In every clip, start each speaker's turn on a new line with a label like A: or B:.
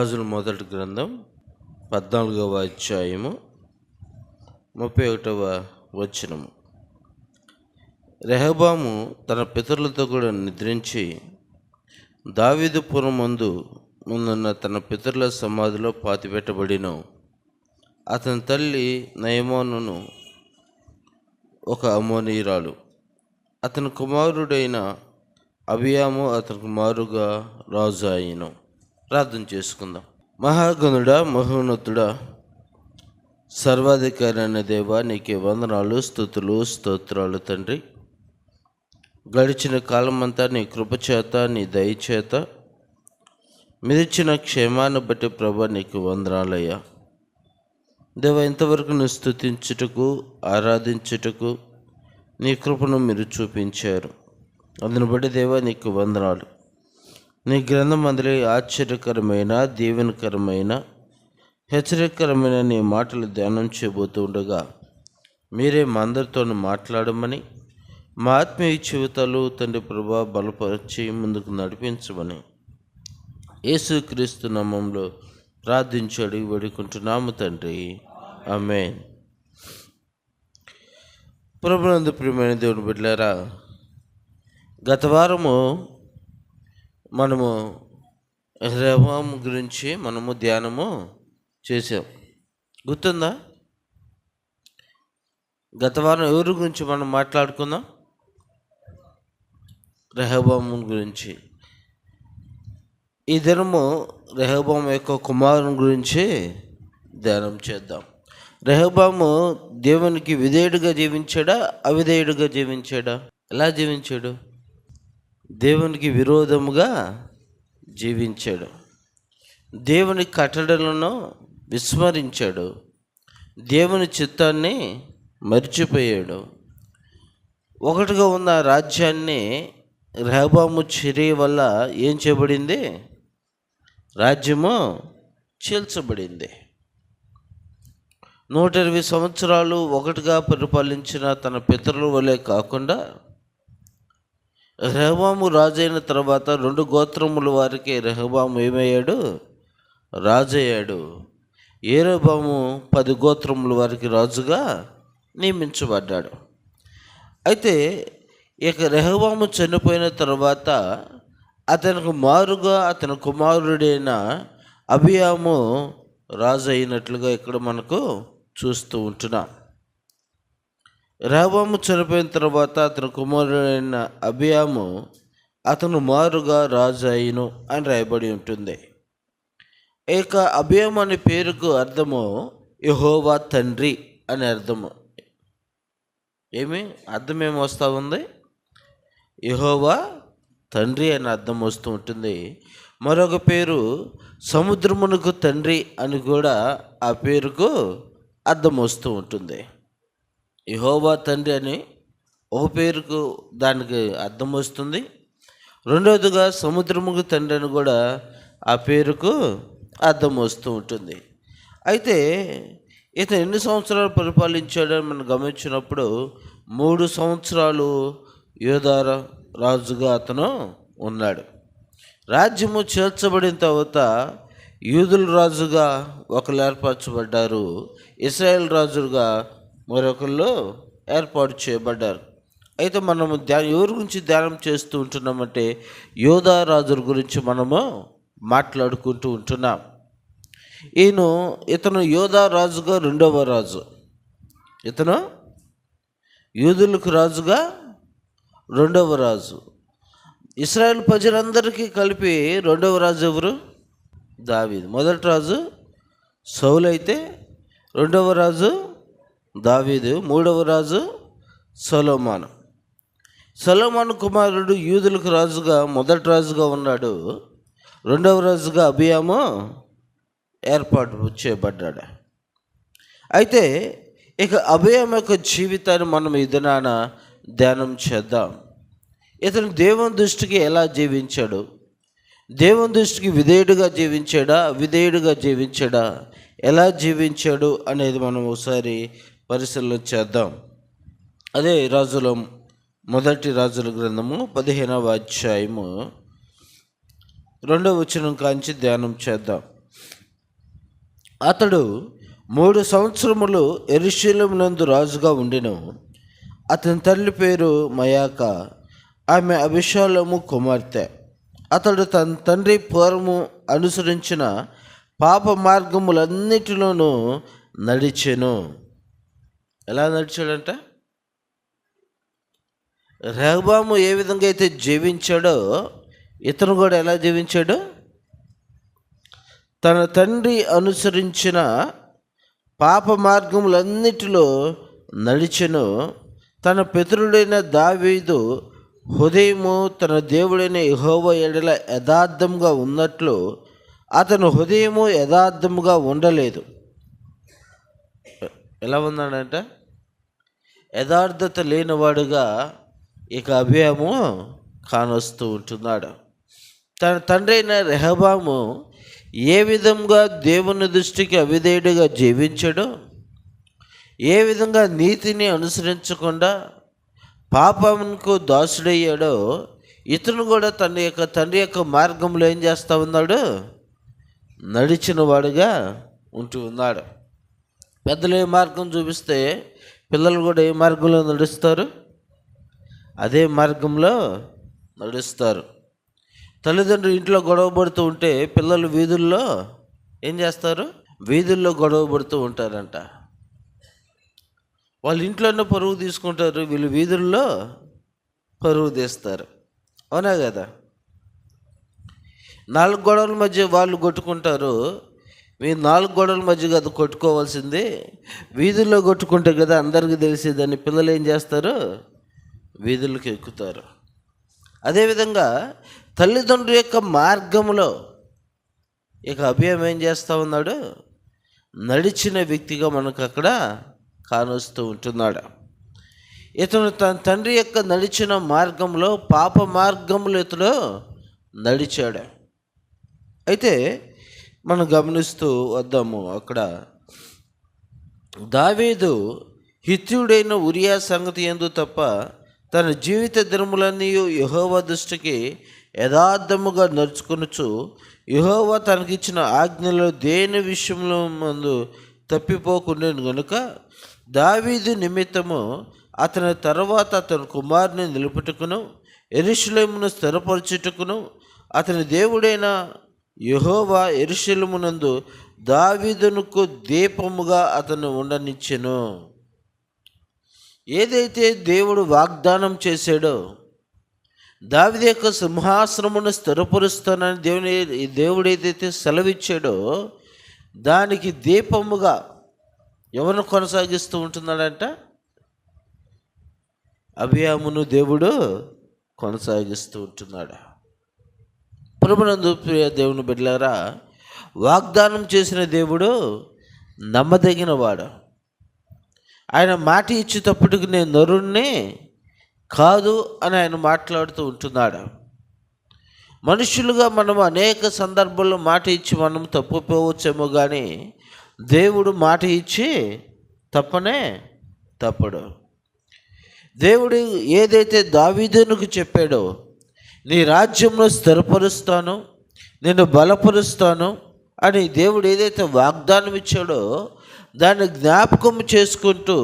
A: రాజుల మొదటి గ్రంథం 14వ అధ్యాయము 31వ వచనము. రెహబాము తన పితరులతో కూడా నిద్రించి దావీదు ముందున్న తన పితరుల సమాధిలో పాతిపెట్టబడిన అతని తల్లి నయమానును ఒక అమోనీయురాలు. అతని కుమారుడైన అబియాము అతనికి మారుగా రాజు అయిన. ప్రార్థన చేసుకుందాం. మహాగణుడా, మహోన్నతుడా, సర్వాధికారి అయిన దేవా, నీకే వందనాలు, స్తుతులు, స్తోత్రాలు తండ్రి. గడిచిన కాలమంతా నీ కృపచేత, నీ దయచేత మీరిచ్చిన క్షేమాన్ని బట్టి ప్రభా నీకు వందనాలయ్యా. దేవా, ఇంతవరకు నువ్వు స్తుతించుటకు, ఆరాధించుటకు నీ కృపను మీరు చూపించారు. అందును బట్టి దేవా నీకు వందనాలు. నీ గ్రంథం అందులో ఆశ్చర్యకరమైన, దీవెనకరమైన, హెచ్చరికరమైన నీ మాటలు ధ్యానం చేయబోతూ ఉండగా మీరే మా అందరితో మాట్లాడమని, మా ఆత్మీయ జీవితాలు తండ్రి ప్రభా బలపరిచి ముందుకు నడిపించమని యేసుక్రీస్తు నామములో ప్రార్థించి వేడుకుంటున్నాము తండ్రి, ఆమేన్. ప్రభునందు ప్రియమైన దేవుని బిడ్డలారా, గత వారము మనము రెహబాము గురించి ధ్యానము చేసాం. గుర్తుందా? గత వారం ఎవరి గురించి మనం మాట్లాడుకుందాం? రెహబాము గురించి. ఈ దినము రెహబాము యొక్క కుమారుని గురించి ధ్యానం చేద్దాం. రెహబాము దేవునికి విధేయుడిగా జీవించాడా, అవిధేయుడిగా జీవించాడా? ఎలా జీవించాడు? దేవునికి విరోధముగా జీవించాడు. దేవుని కట్టడలను విస్మరించాడు. దేవుని చిత్తాన్ని మర్చిపోయాడు. ఒకటిగా ఉన్న రాజ్యాన్ని రెహబాము చర్య వల్ల ఏం చేయబడింది? రాజ్యము చీల్చబడింది. 120 సంవత్సరాలు ఒకటిగా పరిపాలించిన తన పితరుల వలె కాకుండా రెహబాము రాజైన తర్వాత 2 గోత్రముల వారికి రెహబాము ఏమయ్యాడు? రాజయ్యాడు. యెరోబాము 10 గోత్రముల వారికి రాజుగా నియమించబడ్డాడు. అయితే ఇక రెహబాము చనిపోయిన తర్వాత అతనికి మారుగా అతని కుమారుడైన అబియాము రాజు అయినట్లుగా ఇక్కడ మనకు చూస్తూ ఉంటున్నాం. రెహబాము చనిపోయిన తర్వాత అతని కుమారుడైన అబియాము అతను మారుగా రాజు అయిను అని రాయబడి ఉంటుంది. ఇక అబియాము అనే పేరుకు అర్థము యెహోవా తండ్రి అని అర్థము. అర్థం ఏమి వస్తూ ఉంది? యెహోవా తండ్రి అని అర్థం వస్తూ ఉంటుంది. మరొక పేరు సముద్రమునకు తండ్రి అని కూడా ఆ పేరుకు అర్థం వస్తూ ఉంటుంది. యెహోవా తండ్రి అని ఒక పేరుకు దానికి అర్థం వస్తుంది. రెండవదిగా సముద్రముకు తండ్రి అని కూడా ఆ పేరుకు అర్థం వస్తూ ఉంటుంది. అయితే ఇతను ఎన్ని సంవత్సరాలు పరిపాలించాడని మనం గమనించినప్పుడు 3 సంవత్సరాలు యూదా రాజుగా అతను ఉన్నాడు. రాజ్యము చేర్చబడిన తర్వాత యూదుల రాజుగా ఒకరు ఏర్పరచబడ్డారు, ఇశ్రాయేల్ రాజుగా మరొకళ్ళు ఏర్పాటు చేయబడ్డారు. అయితే మనము ఎవరి గురించి ధ్యానం చేస్తూ ఉంటున్నామంటే యూదా రాజుల గురించి మనము మాట్లాడుకుంటూ ఉంటున్నాం. ఇతను యూదా రాజుగా 2వ రాజు. ఇతను యూదులకు రాజుగా 2వ రాజు. ఇశ్రాయేల్ ప్రజలందరికీ కలిపి 2వ రాజు ఎవరు? దావీదు. మొదటి రాజు సౌలు అయితే 2వ రాజు దావీదు, 3వ రాజు సొలొమోను. సొలొమోను కుమారుడు యూదులకు రాజుగా మొదటి రాజుగా ఉన్నాడు. 2వ రాజుగా అబియాము ఏర్పాటు చేయబడ్డాడు. అయితే ఇక అబియాము యొక్క జీవితాన్ని మనం ఈ దినాన ధ్యానం చేద్దాం. ఇతను దేవుని దృష్టికి ఎలా జీవించాడు? దేవుని దృష్టికి విధేయుడిగా జీవించాడా, అవిధేయుడిగా జీవించాడా, ఎలా జీవించాడు అనేది మనం ఒకసారి పరిశీలన చేద్దాం. అదే మొదటి రాజుల గ్రంథము 15వ అధ్యాయము 2వ వచనం కాంచి ధ్యానం చేద్దాం. అతడు 3 సంవత్సరములు యెరూషలేమునందు రాజుగా ఉండెను. అతని తల్లి పేరు మయాక, ఆమె అబిషాలోము కుమార్తె. అతడు తన తండ్రి పూర్వము అనుసరించిన పాప మార్గములన్నిటిలోనూ నడిచెను. ఎలా నడిచాడంట? రెహబాము ఏ విధంగా అయితే జీవించాడో ఇతను కూడా ఎలా జీవించాడు? తన తండ్రి అనుసరించిన పాప మార్గములన్నిటిలో నడిచెను. తన పితరుడైన దావీదు హృదయము తన దేవుడైన యెహోవా ఎడల యథార్థంగా ఉన్నట్లు అతను హృదయము యథార్థముగా ఉండలేదు. ఎలా ఉన్నాడంట? యథార్థత లేనివాడుగా ఇక అబియాము కానొస్తూ ఉంటున్నాడు. తన తండ్రి అయిన రెహబాము ఏ విధంగా దేవుని దృష్టికి అవిధేయుడిగా జీవించాడో, ఏ విధంగా నీతిని అనుసరించకుండా పాపమునకు దాసుడయ్యాడో, ఇతను కూడా తన యొక్క తండ్రి యొక్క మార్గంలో ఏం చేస్తూ ఉన్నాడు? నడిచిన వాడుగా ఉంటూ ఉన్నాడు. పెద్దలు ఏ మార్గం చూపిస్తే పిల్లలు కూడా ఏ మార్గంలో నడుస్తారు? అదే మార్గంలో నడుస్తారు. తల్లిదండ్రులు ఇంట్లో గొడవ పడుతూ ఉంటే పిల్లలు వీధుల్లో ఏం చేస్తారు? వీధుల్లో గొడవ పడుతూ ఉంటారంట. వాళ్ళు ఇంట్లోనే పరువు తీసుకుంటారు, వీళ్ళు వీధుల్లో పరువు తీస్తారు. అవునా కదా? 4 గొడవల మధ్య వాళ్ళు కొట్టుకుంటారు. మీ 4 గొడవల మధ్య కదా కొట్టుకోవాల్సింది, వీధుల్లో కొట్టుకుంటే కదా అందరికీ తెలిసేదని పిల్లలు ఏం చేస్తారు? వీధులకు ఎక్కుతారు. అదేవిధంగా తల్లిదండ్రుల యొక్క మార్గంలో ఇక అభియం ఏం చేస్తూ ఉన్నాడు? నడిచిన వ్యక్తిగా మనకు అక్కడ కానొస్తూ ఉంటున్నాడు. ఇతను తన తండ్రి యొక్క నడిచిన మార్గంలో పాప మార్గంలో ఇతడు నడిచాడు. అయితే మనం గమనిస్తూ వద్దాము. అక్కడ దావీదు హిత్తీయుడైన ఉరియా సంగతి యందు తప్ప తన జీవిత దినములన్నీ యెహోవా దృష్టికి యథార్థముగా నడుచుకొనుచు యెహోవా తనకిచ్చిన ఆజ్ఞలో దేని విషయంలో మందు తప్పిపోకుండాను గనుక దావీదు నిమిత్తము అతని తర్వాత అతని కుమారుని నిలుపుటకును యెరూషలేమును స్థిరపరచుటకును అతని దేవుడైన యెహోవా యెరూషలేమునందు దావీదునకు దీపముగా అతను ఉండనిచ్చెను. ఏదైతే దేవుడు వాగ్దానం చేశాడో, దావీదు యొక్క సింహాసనమును స్థిరపరుస్తానని దేవుడు ఏదైతే సెలవిచ్చాడో దానికి దీపముగా ఎవరిని కొనసాగిస్తూ ఉంటున్నాడంట? అబియామును దేవుడు కొనసాగిస్తూ ఉంటున్నాడు. ప్రభునందు ప్రియ దేవుని బిడ్డలారా, వాగ్దానం చేసిన దేవుడు నమ్మదగిన వాడు. ఆయన మాట ఇచ్చేటప్పటికి నేను నరుణ్ణి కాదు అని ఆయన మాట్లాడుతూ ఉంటున్నాడు. మనుషులుగా మనం అనేక సందర్భాల్లో మాట ఇచ్చి మనం తప్పిపోవచ్చేమో, కానీ దేవుడు మాట ఇచ్చి తప్పడు. దేవుడు ఏదైతే దావీదునకు చెప్పాడో, నీ రాజ్యంలో స్థిరపరుస్తాను, నిన్ను బలపరుస్తాను అని దేవుడు ఏదైతే వాగ్దానం ఇచ్చాడో దాన్ని జ్ఞాపకం చేసుకుంటూ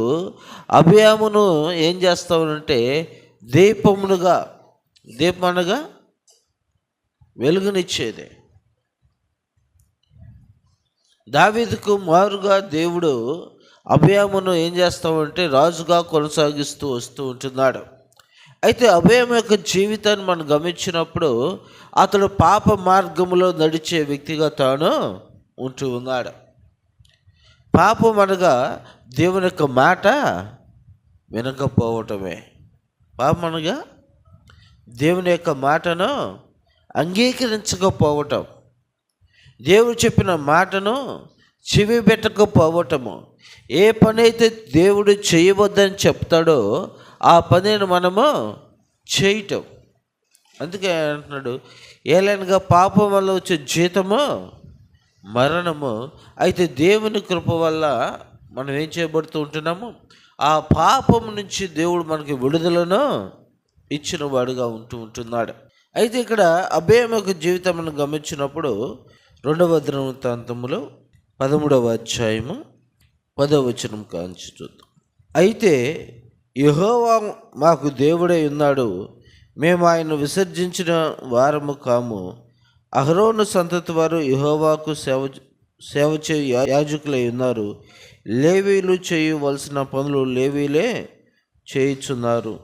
A: అభియామును ఏం చేస్తామనంటే దీపమనగా వెలుగునిచ్చేది. దావీదుకు మారుగా దేవుడు అభియామును ఏం చేస్తామంటే రాజుగా కొనసాగిస్తూ వస్తూ ఉంటున్నాడు. అయితే అభియాము యొక్క జీవితాన్ని మనం గమనించినప్పుడు అతడు పాప మార్గంలో నడిచే వ్యక్తిగా తాను ఉంటూ ఉన్నాడు. పాపం అనగా దేవుని యొక్క మాట వినకపోవటమే. పాపం అనగా దేవుని యొక్క మాటను అంగీకరించకపోవటం, దేవుడు చెప్పిన మాటను చెవి పెట్టకపోవటము. ఏ పని అయితే దేవుడు చేయవద్దని చెప్తాడో ఆ పనిని మనము చేయటం. అందుకే అంటున్నాడు, ఏలైనగా పాపం వల్ల వచ్చే జీతము మరణము. అయితే దేవుని కృప వల్ల మనం ఏం చేయబడుతూ ఉంటున్నాము? ఆ పాపం నుంచి దేవుడు మనకి విడుదలను ఇచ్చిన వాడుగా ఉంటున్నాడు. అయితే ఇక్కడ అభియాము యొక్క జీవితం మనం గమనించినప్పుడు 2వ దినవృత్తాంతములో 13వ అధ్యాయము 10వ వచనం కాంచి చూద్దాం. అయితే యెహోవా మాకు దేవుడై ఉన్నాడు, మేము ఆయన విసర్జించిన వారము కాము. అహరోను సంతతి వారు యెహోవాకు సేవ చేయు యాజకులై ఉన్నారు. లేవీలు చేయవలసిన పనులు లేవీలే చేయుచున్నారు.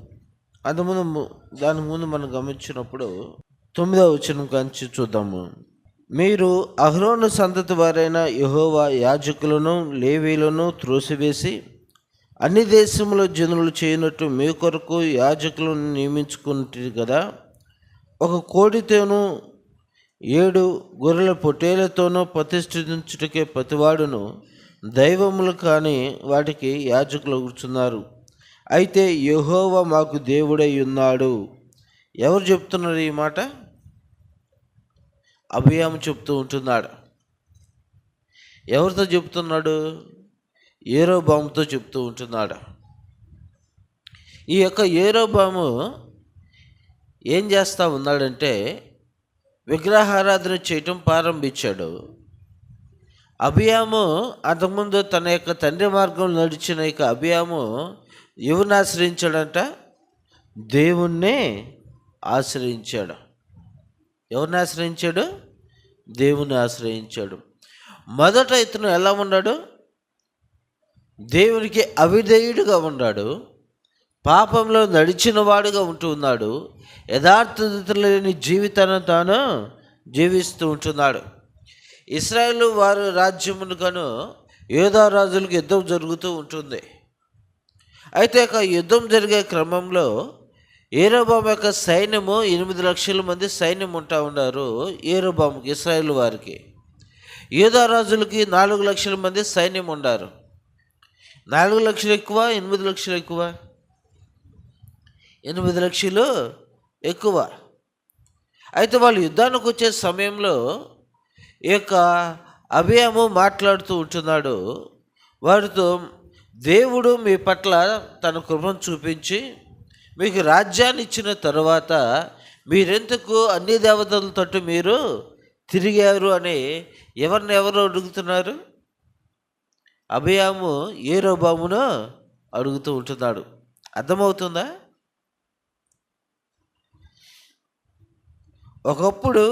A: దాని ముందు మనం గమనించినప్పుడు 9వ వచనం కాంచి చూద్దాము. మీరు అహరోను సంతతి వారైన యెహోవా యాజకులను లేవీలను త్రోసివేసి అన్ని దేశముల జనులు చేయనట్టు మీ కొరకు యాజకులను నియమించుకుంటుంది కదా. ఒక కోడితోనూ 7 గొర్రెల పొట్టేలతోనూ ప్రతిష్ఠించుటకే ప్రతివాడును దైవములు కాని వాటికి యాజకులు కూర్చున్నారు. అయితే యెహోవా మాకు దేవుడై ఉన్నాడు. ఎవరు చెప్తున్నారు ఈ మాట? అబియాము చెప్తూ ఉంటున్నాడు. ఎవరితో చెప్తున్నాడు? యెరోబాముతో చెప్తూ ఉంటున్నాడు. ఈ యొక్క యెరోబాము ఏం చేస్తూ ఉన్నాడంటే విగ్రహారాధన చేయటం ప్రారంభించాడు. అబియాము అంతకుముందు తన యొక్క తండ్రి మార్గం నడిచిన యొక్క అబియాము ఎవరిని ఆశ్రయించాడంట? దేవుణ్ణే ఆశ్రయించాడు. ఎవరిని ఆశ్రయించాడు? దేవుని ఆశ్రయించాడు. మొదట ఇతను ఎలా ఉన్నాడు? దేవునికి అవిధేయుడిగా ఉన్నాడు, పాపంలో నడిచిన వాడుగా ఉంటూ ఉన్నాడు, యథార్థత లేని జీవితాన్ని తాను జీవిస్తూ ఉంటున్నాడు. ఇశ్రాయేలు వారి రాజ్యమునుకను యోధా రాజులకు యుద్ధం జరుగుతూ ఉంటుంది. అయితే ఒక యుద్ధం జరిగే క్రమంలో యెరోబాము యొక్క సైన్యము 8 లక్షల మంది సైన్యం ఉంటా ఉన్నారు. యెరోబాముకి, ఇశ్రాయేల్ వారికి. యూదా రాజులకి 4 లక్షల మంది సైన్యం ఉన్నారు. 4 లక్షలు ఎక్కువ, 8 లక్షలు ఎక్కువ? 8 లక్షలు ఎక్కువ. అయితే వాళ్ళు యుద్ధానికి వచ్చే సమయంలో ఈ యొక్క అబియాము మాట్లాడుతూ ఉంటున్నాడు వారితో, దేవుడు మీ పట్ల తన కృపను చూపించి మీకు రాజ్యాన్ని ఇచ్చిన తర్వాత మీరెందుకు అన్ని దేవతల తట్టు మీరు తిరిగారు అని ఎవరు అడుగుతున్నారు? అబియాము యెరోబామును అడుగుతూ ఉంటున్నాడు. అర్థమవుతుందా? ఒకప్పుడు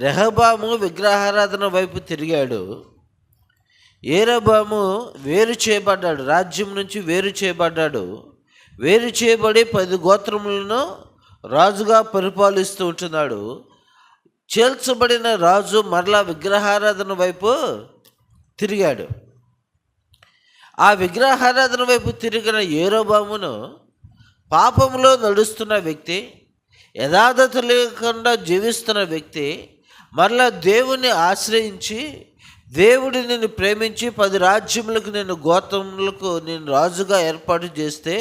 A: రెహబాము విగ్రహారాధన వైపు తిరిగాడు. యెరోబాము వేరు చేయబడ్డాడు, రాజ్యం నుంచి వేరు చేయబడ్డాడు. వేరు చేయబడి 10 గోత్రములను రాజుగా పరిపాలిస్తూ ఉంటున్నాడు. చేల్చబడిన రాజు మరలా విగ్రహారాధన వైపు తిరిగాడు. ఆ విగ్రహారాధన వైపు తిరిగిన యెరోబామును పాపంలో నడుస్తున్న వ్యక్తి, యథార్థత లేకుండా జీవిస్తున్న వ్యక్తి మరలా దేవుణ్ణి ఆశ్రయించి, దేవుడు నిన్ను ప్రేమించి 10 రాజ్యములకు నేను గోత్రములకు నేను రాజుగా ఏర్పాటు చేస్తే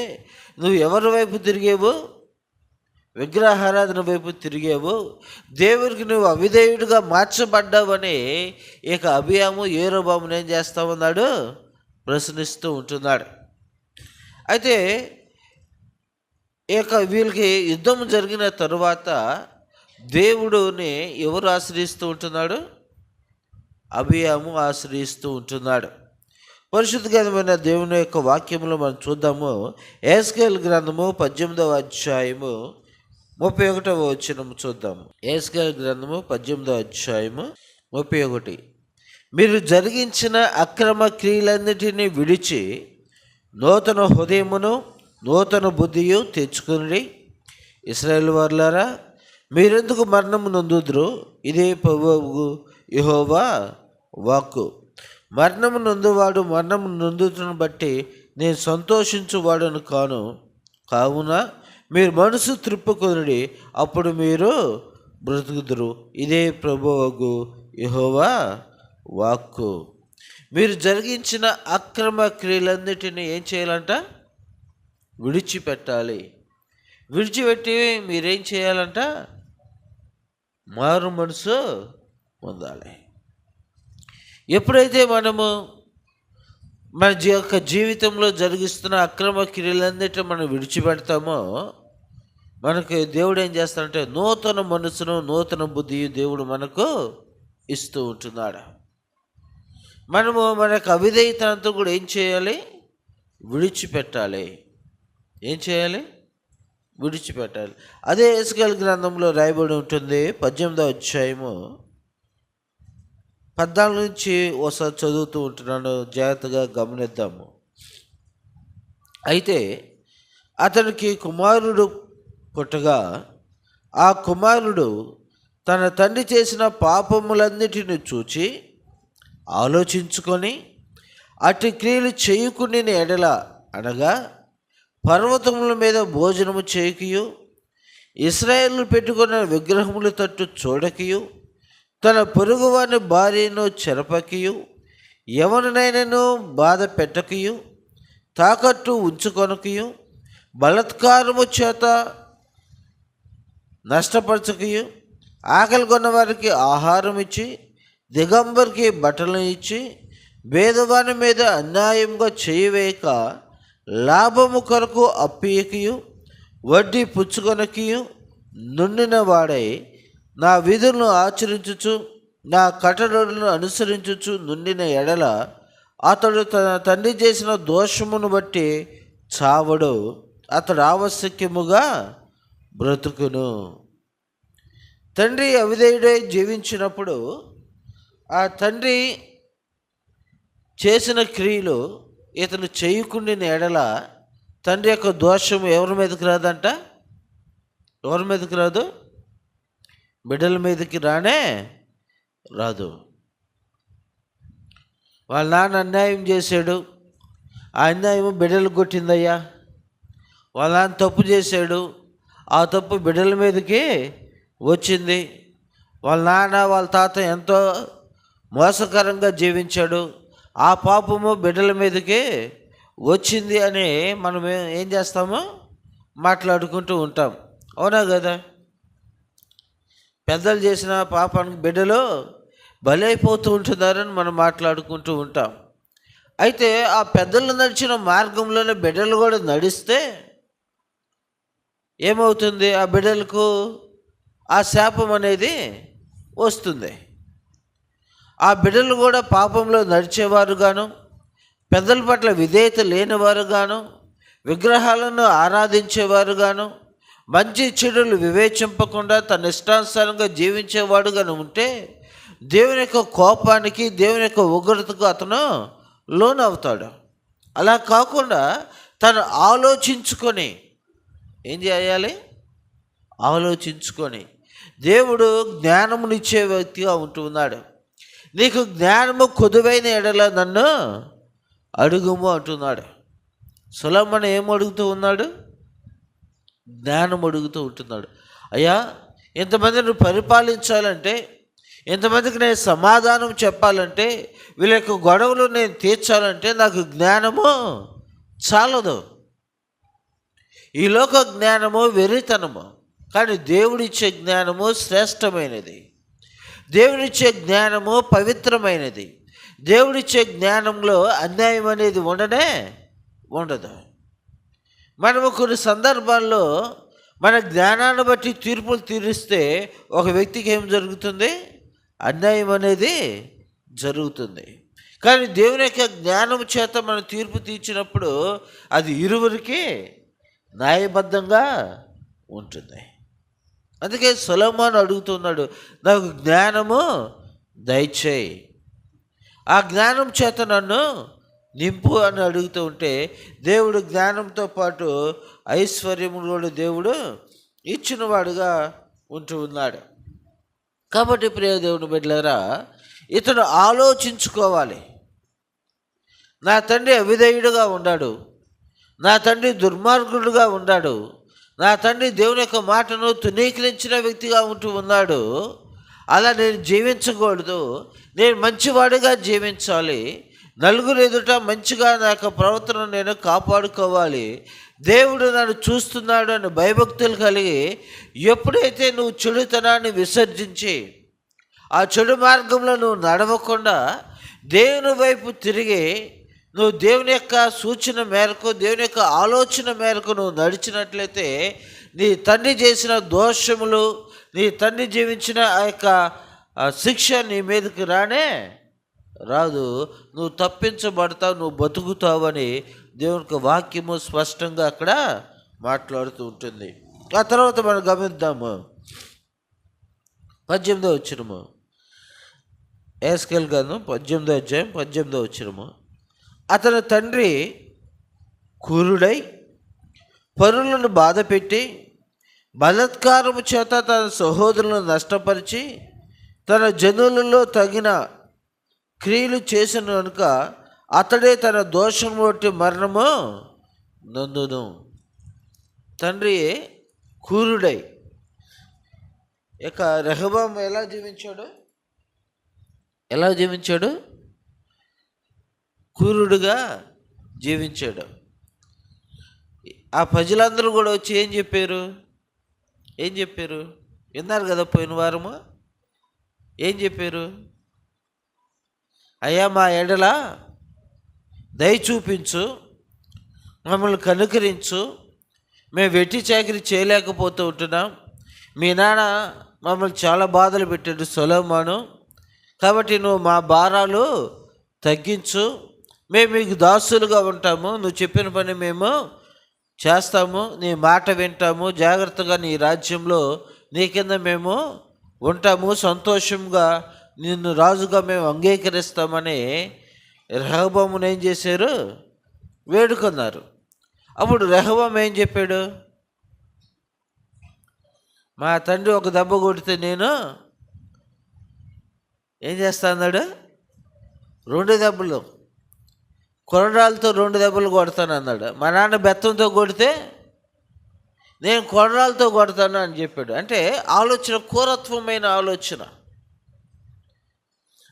A: నువ్వు ఎవరి వైపు తిరిగేవు? విగ్రహారాధన వైపు తిరిగేవు. దేవునికి నువ్వు అవిధేయుడిగా మార్చబడ్డావని ఇక అబియాము యెరోబామును ఏం చేస్తూ ఉన్నాడు? ప్రశ్నిస్తూ ఉంటున్నాడు. అయితే ఇక వీళ్ళకి యుద్ధం జరిగిన తరువాత దేవుడిని ఎవరు ఆశ్రయిస్తూ ఉంటున్నాడు? అబియాము ఆశ్రయిస్తూ ఉంటున్నాడు. పరిశుద్ధ గ్రంథమైన దేవుని యొక్క వాక్యములో మనం చూద్దాము. యెహెజ్కేలు గ్రంథము 18వ అధ్యాయము 31వ వచనము చూద్దాము. యెహెజ్కేలు గ్రంథము 18వ అధ్యాయము 31. మీరు జరిగించిన అక్రమ క్రియలన్నిటినీ విడిచి నూతన హృదయమును నూతన బుద్ధియు తెచ్చుకుని, ఇశ్రాయేలు వారులారా మీరెందుకు మరణము నొందుదురు? ఇదే ప్రభువు యెహోవా వాక్కు. మరణము నొందువాడు మరణము నొందుతును బట్టి నేను సంతోషించువాడను కాను. కావున మీరు మనసు త్రిప్పుకొనుడి, అప్పుడు మీరు బ్రతుకుదురు. ఇదే ప్రభువు యెహోవా వాక్కు. మీరు జరిగించిన అక్రమ క్రియలన్నిటిని ఏం చేయాలంట? విడిచిపెట్టాలి. విడిచిపెట్టి మీరేం చేయాలంట? మారు మనసు పొందాలి. ఎప్పుడైతే మనము మన యొక్క జీవితంలో జరిగిస్తున్న అక్రమ క్రియలన్నిటిని మనం విడిచిపెడతామో మనకు దేవుడు ఏం చేస్తాడంటే నూతన మనసును నూతన బుద్ధి దేవుడు మనకు ఇస్తూ ఉంటున్నాడు. మనము మనకు అవిధేయతనంతా కూడా ఏం చేయాలి? విడిచిపెట్టాలి. ఏం చేయాలి? విడిచిపెట్టాలి. అదే ఎస్కేల్ గ్రంథంలో రాయబడి ఉంటుంది. 18వ అధ్యాయము 14 నుంచి ఒకసారి చదువుతూ ఉంటున్నాను, జాగ్రత్తగా గమనిద్దాము. అయితే అతనికి కుమారుడు పుట్టగా ఆ కుమారుడు తన తండ్రి చేసిన పాపములన్నిటిని చూచి ఆలోచించుకొని అటు క్రియలు చేయకుండిన ఎడల, అనగా పర్వతముల మీద భోజనము చేయకయు, ఇశ్రాయేలు పెట్టుకున్న విగ్రహముల తట్టు చూడకయు, తన పొరుగువాని భార్యను చెరపకయు, ఎవరినైనాను బాధ పెట్టకయు, తాకట్టు ఉంచుకొనకయు, బలత్కారము చేత నష్టపరచకయు, ఆకలి కొన్న వారికి ఆహారం ఇచ్చి, దిగంబరికి బట్టలు ఇచ్చి, భేదవాని మీద అన్యాయంగా చేయవేయక, లాభము కొరకు అప్పియకయు, వడ్డీ పుచ్చుకొనకయు నుండిన వాడై నా విధులను ఆచరించుచు నా కట్టడలను అనుసరించుచు నుండిన ఎడల, అతడు తన తండ్రి చేసిన దోషమును బట్టి చావడు, అతడు ఆవశ్యకముగా బ్రతుకును. తండ్రి అవిధేయుడై జీవించినప్పుడు ఆ తండ్రి చేసిన క్రియలు ఇతను చేయకుండిన ఎడల తండ్రి యొక్క దోషము ఎవరి మీదకి రాదంట? ఎవరి మీదకి రాదు? బిడ్డల మీదకి రాదు. వాళ్ళ నాన్న అన్యాయం చేశాడు, ఆ అన్యాయం బిడ్డలు కొట్టిందయ్యా. వాళ్ళ నాన్న తప్పు చేశాడు, ఆ తప్పు బిడ్డల మీదకి వచ్చింది. వాళ్ళ నాన్న వాళ్ళ తాత ఎంతో మోసకరంగా జీవించాడు, ఆ పాపము బిడ్డల మీదకి వచ్చింది అని మనం ఏం చేస్తాము? మాట్లాడుకుంటూ ఉంటాం. అవునా కదా? పెద్దలు చేసిన పాపానికి బిడ్డలు బలైపోతూ ఉంటున్నారని మనం మాట్లాడుకుంటూ ఉంటాం. అయితే ఆ పెద్దలు నడిచిన మార్గంలోనే బిడ్డలు కూడా నడిస్తే ఏమవుతుంది? ఆ బిడ్డలకు ఆ శాపం అనేది వస్తుంది. ఆ బిడ్డలు కూడా పాపంలో నడిచేవారుగాను, పెద్దల పట్ల విధేయత లేనివారుగాను, విగ్రహాలను ఆరాధించేవారుగాను, మంచి చెడులు వివేచింపకుండా తన ఇష్టానుసారంగా జీవించేవాడుగాను ఉంటే దేవుని యొక్క కోపానికి, దేవుని యొక్క ఉగ్రతకు అతను లోనవుతాడు. అలా కాకుండా తను ఆలోచించుకొని ఏం చేయాలి? ఆలోచించుకొని దేవుడు జ్ఞానమునిచ్చే వ్యక్తిగా ఉంటున్నాడు. నీకు జ్ఞానము కొదువైన ఎడల నన్ను అడుగుము అంటున్నాడు. సొలొమోను ఏం అడుగుతూ ఉన్నాడు? జ్ఞానం అడుగుతూ ఉంటున్నాడు. అయ్యా, ఎంతమందిని పరిపాలించాలంటే, ఎంతమందికి నేను సమాధానం చెప్పాలంటే, వీళ్ళ యొక్క గొడవలు నేను తీర్చాలంటే నాకు జ్ఞానము చాలదు. ఈ లోక జ్ఞానము వెర్రితనము, కానీ దేవుడిచ్చే జ్ఞానము శ్రేష్టమైనది. దేవుడిచ్చే జ్ఞానము పవిత్రమైనది. దేవుడిచ్చే జ్ఞానంలో అన్యాయం అనేది ఉండదు. మనము కొన్ని సందర్భాల్లో మన జ్ఞానాన్ని బట్టి తీర్పులు తీరిస్తే ఒక వ్యక్తికి ఏం జరుగుతుంది? అన్యాయం అనేది జరుగుతుంది. కానీ దేవుని యొక్క జ్ఞానం చేత మనం తీర్పు తీర్చినప్పుడు అది ఇరువురికి న్యాయబద్ధంగా ఉంటుంది. అందుకే సొలొమోను అడుగుతున్నాడు, నాకు జ్ఞానము దయచేయి, ఆ జ్ఞానం చేత నన్ను నింపు అని అడుగుతూ ఉంటే దేవుడు జ్ఞానంతో పాటు ఐశ్వర్యము కూడా దేవుడు ఇచ్చినవాడుగా ఉంటూ ఉన్నాడు. కాబట్టి ప్రియ దేవుని బిడ్డలారా, ఇతడు ఆలోచించుకోవాలి. నా తండ్రి అవిధేయుడుగా ఉన్నాడు, నా తండ్రి దుర్మార్గుడుగా ఉన్నాడు, నా తండ్రి దేవుని యొక్క మాటను తునీకరించిన వ్యక్తిగా ఉంటూ ఉన్నాడు. అలా నేను జీవించకూడదు, నేను మంచివాడిగా జీవించాలి, నలుగురు ఎదుట మంచిగా నా యొక్క ప్రవర్తన నేను కాపాడుకోవాలి, దేవుడు నన్ను చూస్తున్నాడు అని భయభక్తులు కలిగి ఎప్పుడైతే నువ్వు చెడుతనాన్ని విసర్జించి ఆ చెడు మార్గంలో నువ్వు నడవకుండా దేవుని వైపు తిరిగి నువ్వు దేవుని యొక్క సూచన మేరకు, దేవుని యొక్క ఆలోచన మేరకు నువ్వు నడిచినట్లయితే నీ తండ్రి చేసిన దోషములు, నీ తండ్రి జీవించిన ఆ యొక్క శిక్ష నీ మీదకి రాదు. నువ్వు తప్పించబడతావు, నువ్వు బతుకుతావని దేవునికి వాక్యము స్పష్టంగా అక్కడ మాట్లాడుతూ ఉంటుంది. ఆ తర్వాత మనం గమనిద్దాము 18వ వచనము. యెహెజ్కేలు గ్రంథం 18వ అధ్యాయం 18వ వచనము. అతని తండ్రి క్రూరుడై పరులను బాధపెట్టి బలాత్కారము చేత తన సహోదరులను నష్టపరిచి తన జనులలో తగిన క్రియలు చేసిన కనుక అతడే తన దోషం బట్టి మరణము నందును. తండ్రి క్రూరుడై, ఇక రెహబాము ఎలా జీవించాడు? క్రూరుడుగా జీవించాడు. ఆ ప్రజలందరూ కూడా వచ్చి ఏం చెప్పారు? విన్నారు కదా పోయిన వారము. ఏం చెప్పారు? అయ్యా, మా ఎడల దయ చూపించు, మమ్మల్ని కనుకరించు, మేము వెట్టి చాకిరి చేయలేకపోతూ ఉంటున్నాం, మీ నాన్న మమ్మల్ని చాలా బాధలు పెట్టాడు సొలొమోను, కాబట్టి నువ్వు మా భారాలు తగ్గించు, మేము మీకు దాసులుగా ఉంటాము, నువ్వు చెప్పిన పని మేము చేస్తాము, నీ మాట వింటాము, జాగ్రత్తగా నీ రాజ్యంలో నీ కింద మేము ఉంటాము, సంతోషంగా నిన్ను రాజుగా మేము అంగీకరిస్తామని రెహబామును ఏం చేశారు? వేడుకున్నారు. అప్పుడు రెహబాము ఏం చెప్పాడు? మా తండ్రి ఒక దెబ్బ కొడితే నేను ఏం చేస్తా అన్నాడు? 2 దెబ్బలు, కొరడాలతో 2 దెబ్బలు కొడతాను అన్నాడు. మా నాన్న బెత్తంతో కొడితే నేను కొరడాలతో కొడతాను అని చెప్పాడు. అంటే ఆలోచన క్రూరత్వమైన ఆలోచన.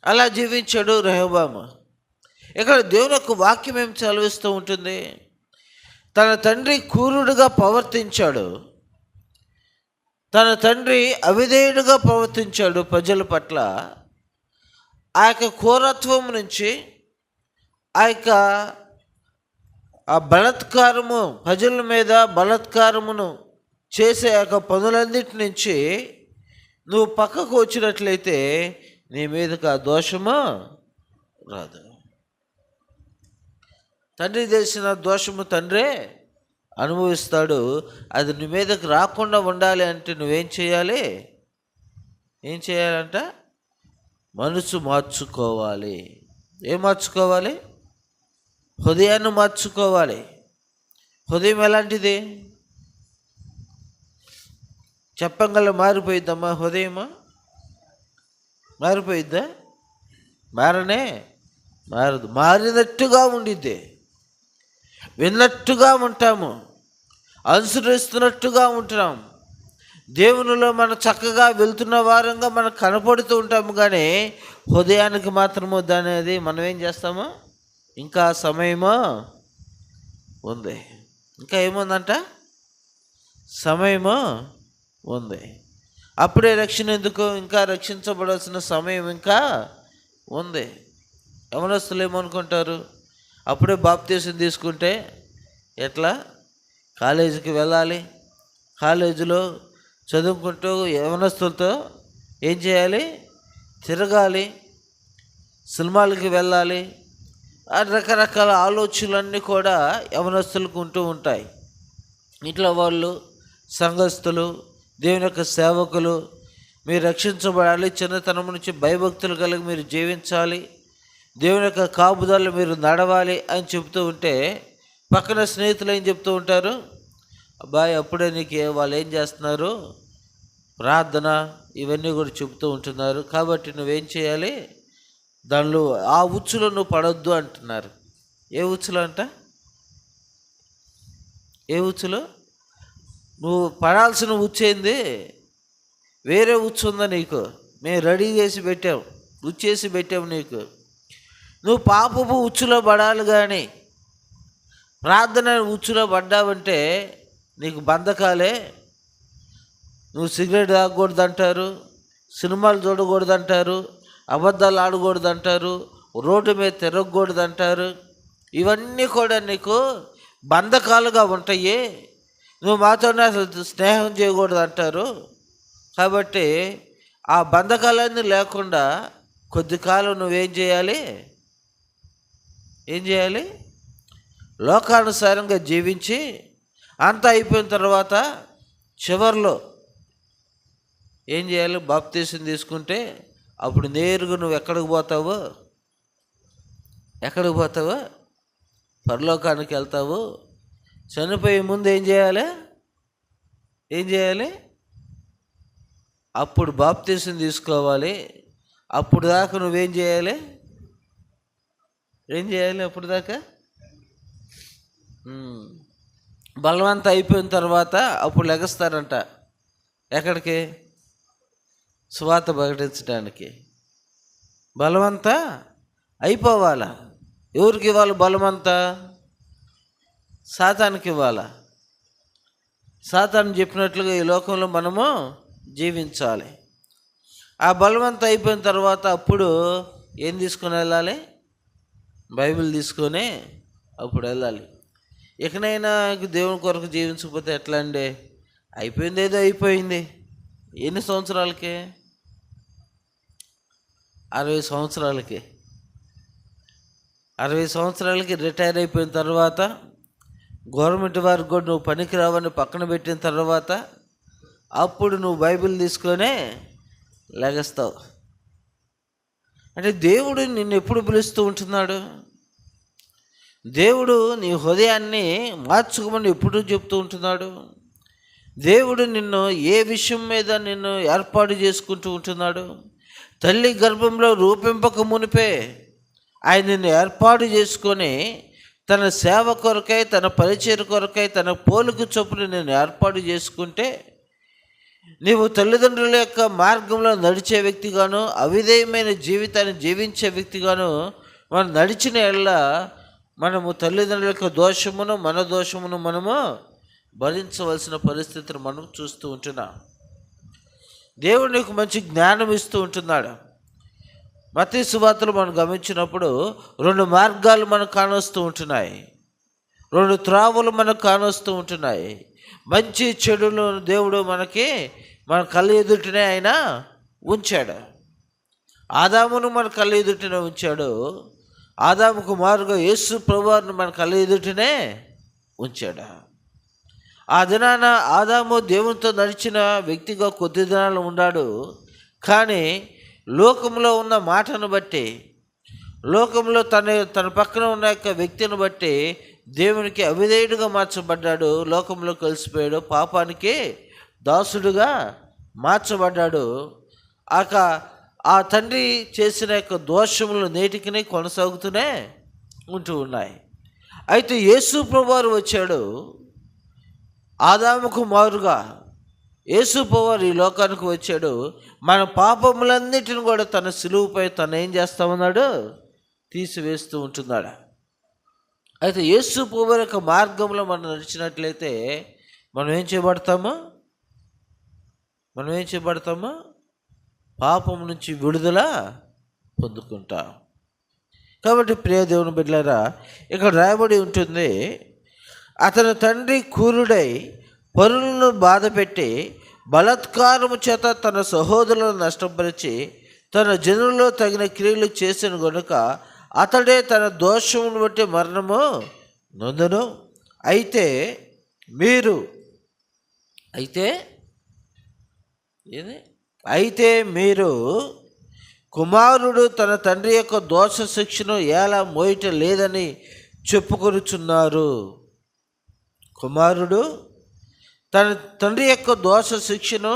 A: అలా జీవించాడు రెహబాము. ఇక్కడ దేవుని యొక్క వాక్యం ఏం చదివిస్తూ ఉంటుంది? తన తండ్రి క్రూరుడుగా ప్రవర్తించాడు, తన తండ్రి అవిధేయుడుగా ప్రవర్తించాడు ప్రజల పట్ల. ఆ యొక్క క్రూరత్వం నుంచి, ఆ బలాత్కారము, ప్రజల మీద బలాత్కారమును చేసే యొక్క పనులన్నిటి నుంచి నువ్వు పక్కకు వచ్చినట్లయితే నీ మీదకి ఆ దోషము రాదు. తండ్రి చేసిన దోషము తండ్రే అనుభవిస్తాడు. అది నీ మీదకి రాకుండా ఉండాలి అంటే నువ్వేం చేయాలి? ఏం చేయాలంట? మనసు మార్చుకోవాలి. ఏం మార్చుకోవాలి? హృదయాన్ని మార్చుకోవాలి. హృదయం ఎలాంటిది? చెప్పంగల మారిపోయిద్దమ్మా హృదయమా? మారిపోయిద్దా? మారదు. మారినట్టుగా ఉండిద్ది. విన్నట్టుగా ఉంటాము, అనుసరిస్తున్నట్టుగా ఉంటున్నాం. దేవునిలో మనం చక్కగా వెళ్తున్న వారంగా మనం కనపడుతూ ఉంటాము, కానీ హృదయానికి మాత్రము దానేది మనం ఏం చేస్తాము? ఇంకా సమయమో ఉంది. ఇంకా ఏముందంట? సమయమో ఉంది. అప్పుడే రక్షణ ఎందుకు? ఇంకా రక్షించబడాల్సిన సమయం ఇంకా ఉంది. యవనస్తులు ఏమనుకుంటారు? అప్పుడే బాప్తీసం తీసుకుంటే ఎట్లా? కాలేజీకి వెళ్ళాలి, కాలేజీలో చదువుకుంటూ యవనస్తులతో ఏం చేయాలి? తిరగాలి, సినిమాలకి వెళ్ళాలి. ఆ రకరకాల ఆలోచనలన్నీ కూడా యవనస్తులకు ఉంటూ ఉంటాయి. ఇంట్లో వాళ్ళు, సంఘస్థులు, దేవుని యొక్క సేవకులు, మీరు రక్షించబడాలి, చిన్నతనం నుంచి భయభక్తులు కలిగి మీరు జీవించాలి, దేవుని యొక్క కాపుదలు మీరు నడవాలి అని చెబుతూ ఉంటే పక్కన స్నేహితులు ఏం చెప్తూ ఉంటారు? అబ్బాయి అప్పుడే నీకు వాళ్ళు ఏం చేస్తున్నారు? ప్రార్థన ఇవన్నీ కూడా చెబుతూ ఉంటున్నారు, కాబట్టి నువ్వేం చేయాలి? దానిలో ఆ ఉచ్చులో నువ్వు పడొద్దు అంటున్నారు. ఏ ఉచ్చులో అంట? ఏ ఉచ్చులో? నువ్వు పడాల్సిన ఉచ్చేంది? వేరే ఉచ్చు ఉందా నీకు? మేము రెడీ చేసి పెట్టాం, ఉచ్చేసి పెట్టాము నీకు. నువ్వు పాపపు ఉచ్చులో పడాలి, కానీ ప్రార్థన ఉచ్చులో పడ్డావంటే నీకు బంధకాలే. నువ్వు సిగరెట్ తాగకూడదు అంటారు, సినిమాలు చూడకూడదు అంటారు, అబద్ధాలు ఆడకూడదు అంటారు, రోడ్డు మీద తిరగకూడదు అంటారు. ఇవన్నీ కూడా నీకు బంధకాలుగా ఉంటాయి. నువ్వు మాతోనే అసలు స్నేహం చేయకూడదు అంటారు. కాబట్టి ఆ బంధకాలన్నీ లేకుండా కొద్ది కాలం నువ్వేం చేయాలి? ఏం చేయాలి? లోకానుసారంగా జీవించి అంతా అయిపోయిన తర్వాత చివరిలో ఏం చేయాలి? బాప్తీసం తీసుకుంటే అప్పుడు నేరుగా నువ్వు ఎక్కడికి పోతావు? ఎక్కడికి పోతావు? పరలోకానికి వెళ్తావు. చనిపోయే ముందు ఏం చేయాలి? ఏం చేయాలి? అప్పుడు బాప్తీసం తీసుకోవాలి. అప్పుడు దాకా నువ్వేం చేయాలి? ఏం చేయాలి అప్పుడు దాకా? బలవంతం అయిపోయిన తర్వాత అప్పుడు లెగస్తారంట. ఎక్కడికి? సువార్త ప్రకటించడానికి. బలవంతా అయిపోవాలా? ఎవరికి ఇవ్వాలి బలమంతా? సాతానికి ఇవ్వాలా? సాతాను చెప్పినట్లుగా ఈ లోకంలో మనము జీవించాలి. ఆ బలవంతం అయిపోయిన తర్వాత అప్పుడు ఏం తీసుకొని వెళ్ళాలి? బైబిల్ తీసుకొని అప్పుడు వెళ్ళాలి. ఇకనైనా దేవుని కొరకు జీవించకపోతే ఎట్లా అండి? అయిపోయింది, ఏదో అయిపోయింది. ఎన్ని సంవత్సరాలకి? 60 సంవత్సరాలకి. 60 సంవత్సరాలకి రిటైర్ అయిపోయిన తర్వాత గవర్నమెంట్ వారికి కూడా నువ్వు పనికి రావని పక్కన పెట్టిన తర్వాత అప్పుడు నువ్వు బైబిల్ తీసుకొనే లెగస్తావు. అంటే దేవుడు నిన్ను ఎప్పుడు పిలుస్తూ ఉంటున్నాడు? దేవుడు నీ హృదయాన్ని మార్చుకోమని ఎప్పుడు చెప్తూ ఉంటున్నాడు? దేవుడు నిన్ను ఏ విషయం మీద నిన్ను ఏర్పాటు చేసుకుంటూ ఉంటున్నాడు? తల్లి గర్భంలో రూపింపక మునిపే ఆయన నిన్ను ఏర్పాటు చేసుకొని తన సేవ కొరకై, తన పరిచయ కొరకై, తన పోలిక చొప్పున నేను ఏర్పాటు చేసుకుంటే నీవు తల్లిదండ్రుల యొక్క మార్గంలో నడిచే వ్యక్తిగాను, అవిధేయమైన జీవితాన్ని జీవించే వ్యక్తిగాను మనం నడిచిన ఎడల మనము తల్లిదండ్రుల యొక్క దోషమును, మన దోషమును మనము భరించవలసిన పరిస్థితిని మనం చూస్తూ ఉంటున్నాం. దేవుడు నీకు మంచి జ్ఞానం ఇస్తూ ఉంటున్నాడు. మత్తయి సువార్తలు మనం గమనించినప్పుడు 2 మార్గాలు మనకు కానొస్తూ ఉంటున్నాయి. 2 త్రావులు మనకు కానొస్తూ ఉంటున్నాయి. మంచి చెడులు దేవుడు మన కళ్ళ ఎదుటనే ఆయన ఉంచాడు. ఆదామును మన కళ్ళ ఎదుటనే ఉంచాడు. ఆదాము కుమారుగా యేసు ప్రభువును మన కళ్ళ ఎదుటనే ఉంచాడు. ఆ దినాన ఆదాము దేవునితో నడిచిన వ్యక్తిగా కొద్ది దినాలు ఉన్నాడు. కానీ లోకంలో ఉన్న మాటను బట్టి, లోకంలో తన పక్కన ఉన్న యొక్క వ్యక్తిని బట్టి దేవునికి అవిధేయుడిగా మార్చబడ్డాడు. లోకంలో కలిసిపోయాడు. పాపానికి దాసుడుగా మార్చబడ్డాడు. ఆ తండ్రి చేసిన యొక్క దోషములు నేటికి కొనసాగుతూనే ఉంటూ ఉన్నాయి. అయితే యేసు ప్రభువారు వచ్చాడు. ఆదాము కుమారుగా యేసు ప్రభువారు ఈ లోకానికి వచ్చాడు. మన పాపములన్నిటిని కూడా తన సిలువుపై తను ఏం చేస్తూ ఉన్నాడు? తీసివేస్తూ ఉంటున్నాడు. అయితే యేసు ప్రభువారి యొక్క మార్గంలో మనం నడిచినట్లయితే మనం ఏం చేయబడతాము? పాపం నుంచి విడుదల పొందుకుంటాం. కాబట్టి ప్రియ దేవుని బిడ్డలారా, ఇక్కడ రాయబడి ఉంటుంది, అతని తండ్రి క్రూరుడై పరులను బాధపెట్టి బలాత్కారము చేత తన సహోదరులను నష్టపరిచి తన జనుల్లో తగిన క్రియలు చేసిన గనుక అతడే తన దోషమును బట్టి మరణము నొందును. అయితే మీరు కుమారుడు తన తండ్రి యొక్క దోష శిక్షను ఎలా మోయటం లేదని చెప్పుకొనుచున్నారు. కుమారుడు తన తండ్రి యొక్క దోష శిక్షను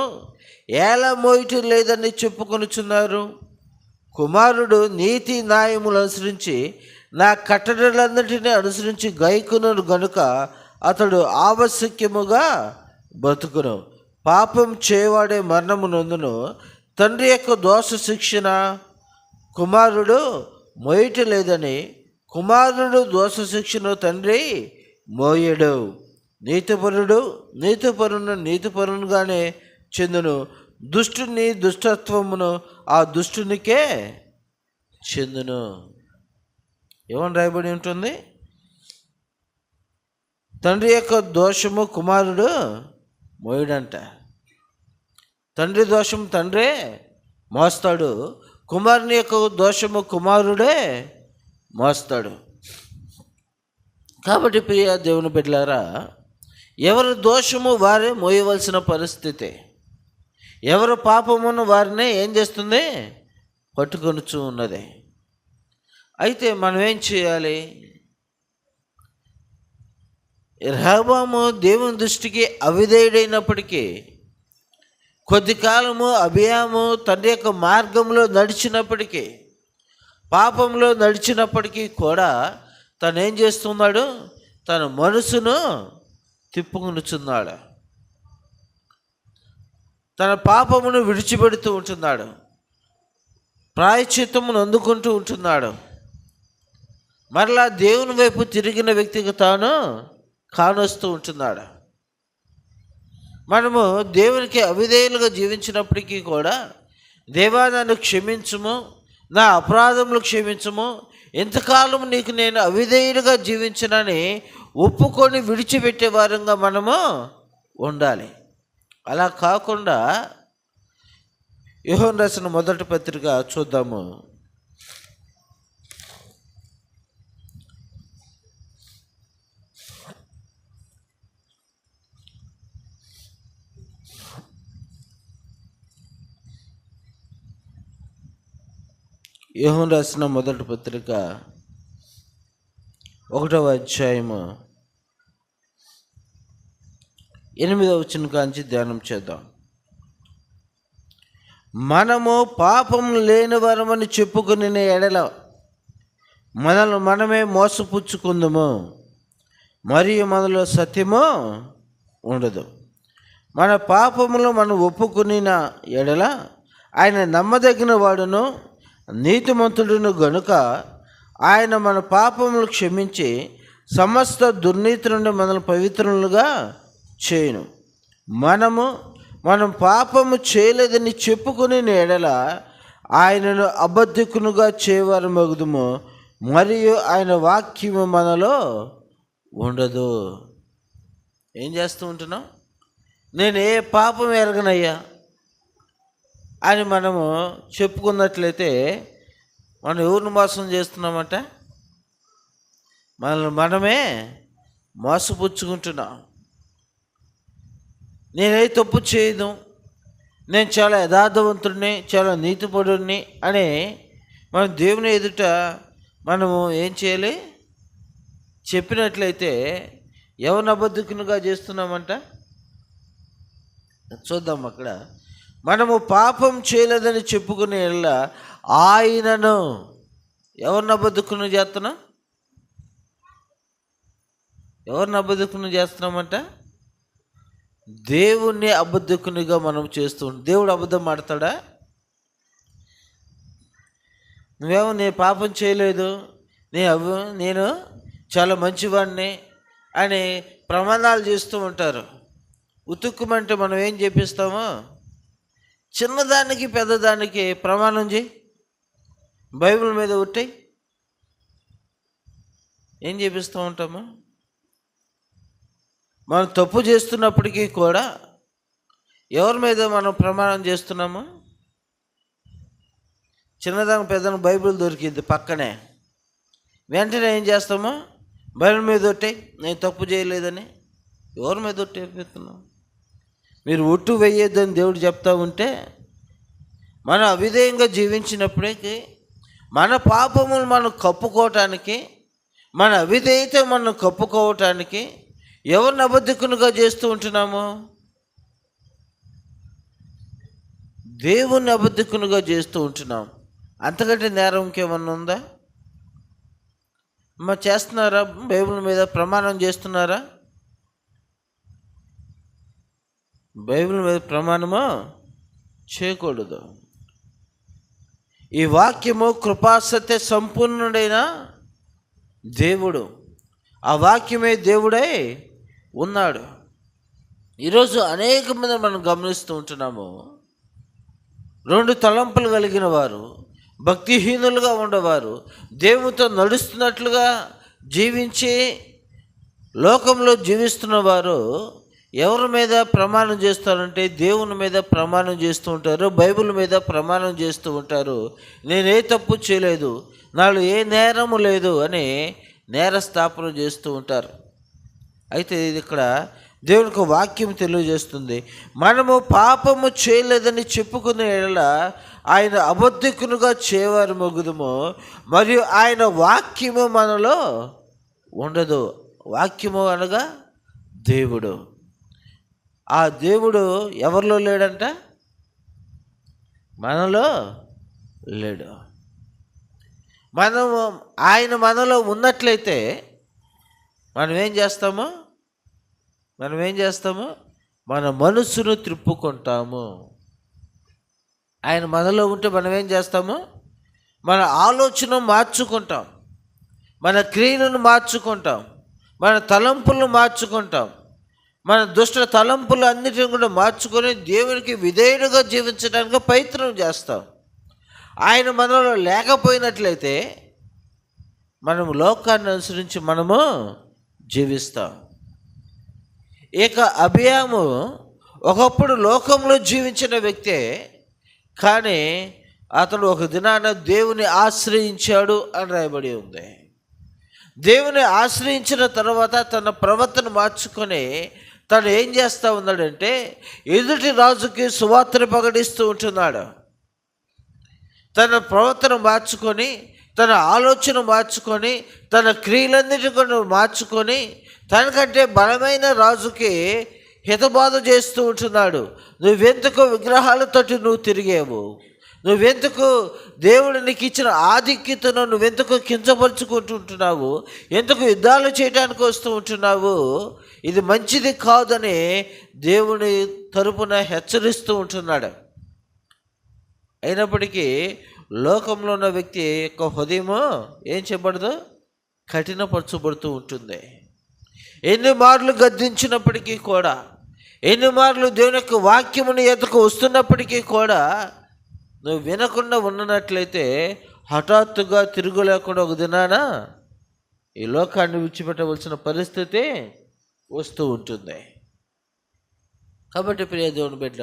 A: ఎలా మోయటం లేదని చెప్పుకొనుచున్నారు. కుమారుడు నీతి న్యాయములు అనుసరించి నా కట్టడలన్నిటినీ అనుసరించి గైకొనును గనుక అతడు ఆవశ్యకముగా బ్రతుకును. పాపం చేయవాడే మరణము నొందును. తండ్రి యొక్క దోష శిక్షణ కుమారుడు మోయటం లేదని కుమారుడు దోష శిక్షను తండ్రి మోయడు. నీతిపరునుగానే చెందును. దుష్టుని దుష్టత్వమును ఆ దుష్టునికే చెందును. ఏమని రాయబడి ఉంటుంది? తండ్రి యొక్క దోషము కుమారుడు మోయడంట. తండ్రి దోషం తండ్రే మోస్తాడు. కుమారుని యొక్క దోషము కుమారుడే మోస్తాడు. కాబట్టి ప్రియ దేవుని బిడ్డలారా, ఎవరి దోషము వారే మోయవలసిన పరిస్థితి. ఎవరు పాపమును వారినే ఏం చేస్తుంది, పట్టుకొనుచు ఉన్నది. అయితే మనం ఏం చేయాలి? రెహబాము దేవుని దృష్టికి అవిధేయుడైనప్పటికీ కొద్ది కాలము అబియాము తన యొక్క మార్గంలో నడిచినప్పటికీ, పాపంలో నడిచినప్పటికీ కూడా తను ఏం చేస్తున్నాడు, తన మనసును తిప్పుకొనుచున్నాడు. తన పాపమును విడిచిపెడుతూ ఉంటున్నాడు. ప్రాయశ్చిత్తమును అందుకుంటూ ఉంటున్నాడు. మరలా దేవుని వైపు తిరిగిన వ్యక్తికి తాను కానొస్తూ ఉంటున్నాడు. మనము దేవునికి అవిధేయులుగా జీవించినప్పటికీ కూడా, దేవా నన్ను క్షమించుము, నా అపరాధములు క్షమించుము, ఎంతకాలం నీకు నేను అవిధేయులుగా జీవించినని ఒప్పుకొని విడిచిపెట్టే వారంగా మనము ఉండాలి. అలా కాకుండా యోహాను రాసిన మొదటి పత్రిక చూద్దాము. యోహాను రాసిన మొదటి పత్రిక 1వ అధ్యాయము 8వ వచనం కాంచి ధ్యానం చేద్దాం. మనము పాపం లేని వారమని చెప్పుకుని ఎడల మనల్ని మనమే మోసపుచ్చుకుందాము, మరియు మనలో సత్యము ఉండదు. మన పాపములు మనం ఒప్పుకునిన ఎడల ఆయన నమ్మదగిన వాడును నీతిమంతుడును గనుక ఆయన మన పాపములు క్షమించి సమస్త దుర్నీతి నుండి మనల్ని పవిత్రులుగా చేయును. మనం పాపము చేయలేదని చెప్పుకుని ఎడల ఆయనను అబద్ధికునుగా చేయవారు మగుదుము, మరియు ఆయన వాక్యము మనలో ఉండదు. ఏం చేస్తూ ఉంటున్నాం? నేను ఏ పాపం ఎరగనయ్యా అని మనము చెప్పుకున్నట్లయితే మనం ఎవరిని మోసం చేస్తున్నామంట? మనల్ని మనమే మోసపుచ్చుకుంటున్నాం. నేనే తప్పు చేయను, నేను చాలా యథార్థవంతుడిని, చాలా నీతిపరుడిని అని మనం దేవుని ఎదుట మనము ఏం చేయాలి? చెప్పినట్లయితే ఎవరిని అబద్ధికునిగా చేస్తున్నామంట? చూద్దాం. అక్కడ మనము పాపం చేయలేదని చెప్పుకునే ఆయనను ఎవరిని అబద్ధికుని చేస్తున్నాం? ఎవరిని అబద్ధికుని చేస్తున్నామంట? దేవుణ్ణి అబద్ధికునిగా మనం చేస్తూ. దేవుడు అబద్ధం ఆడతాడా? నువ్వేమో నేను పాపం చేయలేదు, నేను చాలా మంచివాడిని అని ప్రమాణాలు చేస్తూ ఉంటారు. ఉతుక్కుమంటే మనం ఏం చేపిస్తామో, చిన్నదానికి పెద్దదానికి ప్రమాణం చేయి, బైబిల్ మీద ఉట్టాయి, ఏం చేపిస్తూ ఉంటాము? మనం తప్పు చేస్తున్నప్పటికీ కూడా ఎవరి మీద మనం ప్రమాణం చేస్తున్నాము? చిన్నదానికి పెద్దదానికి బైబిల్ దొరికింది పక్కనే, వెంటనే ఏం చేస్తాము? బైబిల్ మీద ఒట్టాయి, నేను తప్పు చేయలేదని. ఎవరి మీద ఒట్టేస్తున్నాం? మీరు ఒట్టు వేయొద్దని దేవుడు చెప్తా ఉంటే, మనం అవిధేయంగా జీవించినప్పటికీ మన పాపములు మనం కప్పుకోవటానికి, మన అవిధేయత మనం కప్పుకోవటానికి ఎవరిని అబద్ధికునిగా చేస్తూ ఉంటున్నాము? దేవుణ్ణి అబద్ధికునిగా చేస్తూ ఉంటున్నాం. అంతకంటే నేరం ఇంకేమన్నా ఉందా? మరి చేస్తున్నారా? బైబిల్ మీద ప్రమాణం చేస్తున్నారా? బైబిల్ మీద ప్రమాణము చేయకూడదు. ఈ వాక్యము కృపాసత్య సంపూర్ణుడైన దేవుడు, ఆ వాక్యమే దేవుడై ఉన్నాడు. ఈరోజు అనేక మంది మనం గమనిస్తూ ఉంటున్నాము, 2 తలంపులు కలిగిన వారు, భక్తిహీనులుగా ఉండేవారు, దేవునితో నడుస్తున్నట్లుగా జీవించి లోకంలో జీవిస్తున్న వారు ఎవరి మీద ప్రమాణం చేస్తారంటే దేవుని మీద ప్రమాణం చేస్తూ ఉంటారు, బైబిల్ మీద ప్రమాణం చేస్తూ ఉంటారు. నేనే తప్పు చేయలేదు, నాలో ఏ నేరము లేదు అని నేరస్థాపన చేస్తూ ఉంటారు. అయితే ఇది ఇక్కడ దేవునికి వాక్యం తెలియజేస్తుంది, మనము పాపము చేయలేదని చెప్పుకునే యెడల ఆయన అబద్ధికునుగా చేయవారు మొగుదుము, మరియు ఆయన వాక్యము మనలో ఉండదు. వాక్యము అనగా దేవుడు. ఆ దేవుడు ఎవరిలో లేడంట? మనలో లేడు. ఆయన మనలో ఉన్నట్లయితే మనం ఏం చేస్తాము? మన మనస్సును త్రిప్పుకుంటాము. ఆయన మనలో ఉంటే మనం ఏం చేస్తాము? మన ఆలోచన మార్చుకుంటాం, మన క్రియలను మార్చుకుంటాం, మన తలంపులను మార్చుకుంటాం, మన దుష్ట తలంపులు అన్నిటిని కూడా మార్చుకొని దేవునికి విధేయుడిగా జీవించడానికి ప్రయత్నం చేస్తాం. ఆయన మనలో లేకపోయినట్లయితే మనము లోకాన్ని అనుసరించి మనము జీవిస్తాం. ఇక అబియాము ఒకప్పుడు లోకంలో జీవించిన వ్యక్తే, కానీ అతడు ఒక దినాన దేవుని ఆశ్రయించాడు అని రాయబడి ఉంది. దేవుని ఆశ్రయించిన తర్వాత తన ప్రవర్తన మార్చుకొని తను ఏం చేస్తూ ఉన్నాడంటే ఎదుటి రాజుకి సువార్త ప్రకటిస్తూ ఉంటున్నాడు. తన ప్రవర్తన మార్చుకొని, తన ఆలోచన మార్చుకొని, తన క్రియలన్నిటి కూడా మార్చుకొని తనకంటే బలమైన రాజుకి హితబోధ చేస్తూ ఉంటున్నాడు. నువ్వెందుకు విగ్రహాలతోటి నువ్వు తిరిగేవు? నువ్వెందుకు దేవుడు నీకు ఇచ్చిన ఆధిక్యతను నువ్వెందుకు కించపరుచుకుంటుంటున్నావు? ఎందుకు యుద్ధాలు చేయడానికి వస్తూ ఉంటున్నావు? ఇది మంచిది కాదని దేవుని తరపున హెచ్చరిస్తూ ఉంటున్నాడు. అయినప్పటికీ లోకంలో ఉన్న వ్యక్తి యొక్క హృదయము ఏం చెప్పబడదు? కఠినపరచబడుతూ ఉంటుంది. ఎన్ని మార్లు గద్దించినప్పటికీ కూడా, ఎన్ని మార్లు దేవుని యొక్క వాక్యముని ఎదుకు వస్తున్నప్పటికీ కూడా నువ్వు వినకుండా ఉన్నట్లయితే హఠాత్తుగా తిరుగులేకుండా ఒక దినాన ఈ లోకాన్ని విడిచిపెట్టవలసిన పరిస్థితి వస్తూ ఉంటుంది. కాబట్టి ప్రియ దేవుని బిడ్డ,